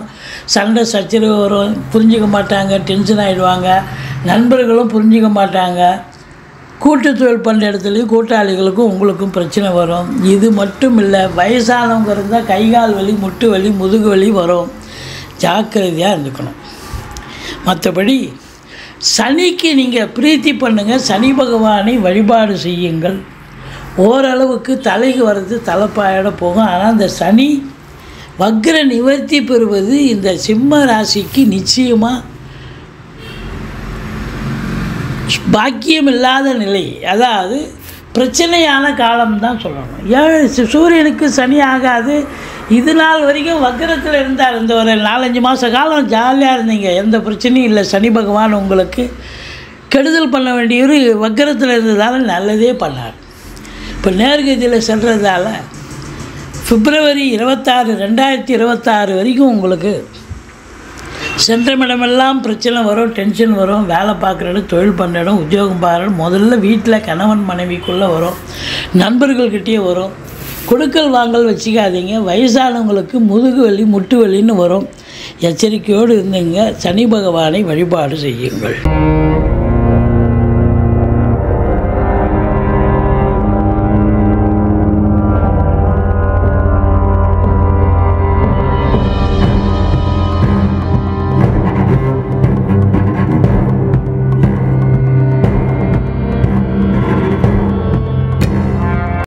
சண்டை சச்சரவு வரும், புரிஞ்சிக்க மாட்டாங்க, டென்ஷன் ஆகிடுவாங்க. நண்பர்களும் புரிஞ்சிக்க மாட்டாங்க. கூட்டு தொழில் பண்ணுற இடத்துலையும் கூட்டாளிகளுக்கும் உங்களுக்கும் பிரச்சனை வரும். இது மட்டும் இல்லை, வயசானவங்க இருந்தால் கை கால் வலி, முட்டு வலி, முதுகு வலி வரும். ஜாக்கிரதையாக இருந்துக்கணும். மற்றபடி சனிக்கு நீங்கள் பிரீத்தி பண்ணுங்கள், சனி பகவானை வழிபாடு செய்யுங்கள். ஓரளவுக்கு தலைக்கு வர்றது தலைப்பாயிட போகும். ஆனால் இந்த சனி வக்ர நிவர்த்தி பெறுவது இந்த சிம்ம ராசிக்கு நிச்சயமாக பாக்கியம் இல்லாத நிலை, அதாவது பிரச்சனையான காலம்தான் சொல்லணும். சூரியனுக்கு சனி ஆகாது. இது நாள் வரைக்கும் வக்ரத்தில் இருந்தார். இந்த ஒரு 4-5 மாத காலம் ஜாலியாக இருந்தீங்க, எந்த பிரச்சனையும் இல்லை. சனி பகவான் உங்களுக்கு கெடுதல் பண்ண வேண்டியவர் வக்ரத்தில் இருந்ததால் நல்லதே பண்ணார். இப்போ நேர்கதியில் செல்றதால பிப்ரவரி 26, 2026 வரைக்கும் உங்களுக்கு சென்றமிடமெல்லாம் பிரச்சனை வரும், டென்ஷன் வரும். வேலை பார்க்குற இடம், தொழில் பண்ணுற இடம், உத்தியோகம் பார்க்குற இடம், முதல்ல வீட்டில் கணவன் மனைவிக்குள்ளே வரும், நண்பர்கள்கிட்டயே வரும். கொடுக்கல் வாங்கல் வச்சுக்காதீங்க. வயசானவங்களுக்கு முதுகு வலி முட்டு வலின்னு வரும். எச்சரிக்கையோடு இருந்துங்க. சனி பகவானை வழிபாடு செய்யுங்கள்.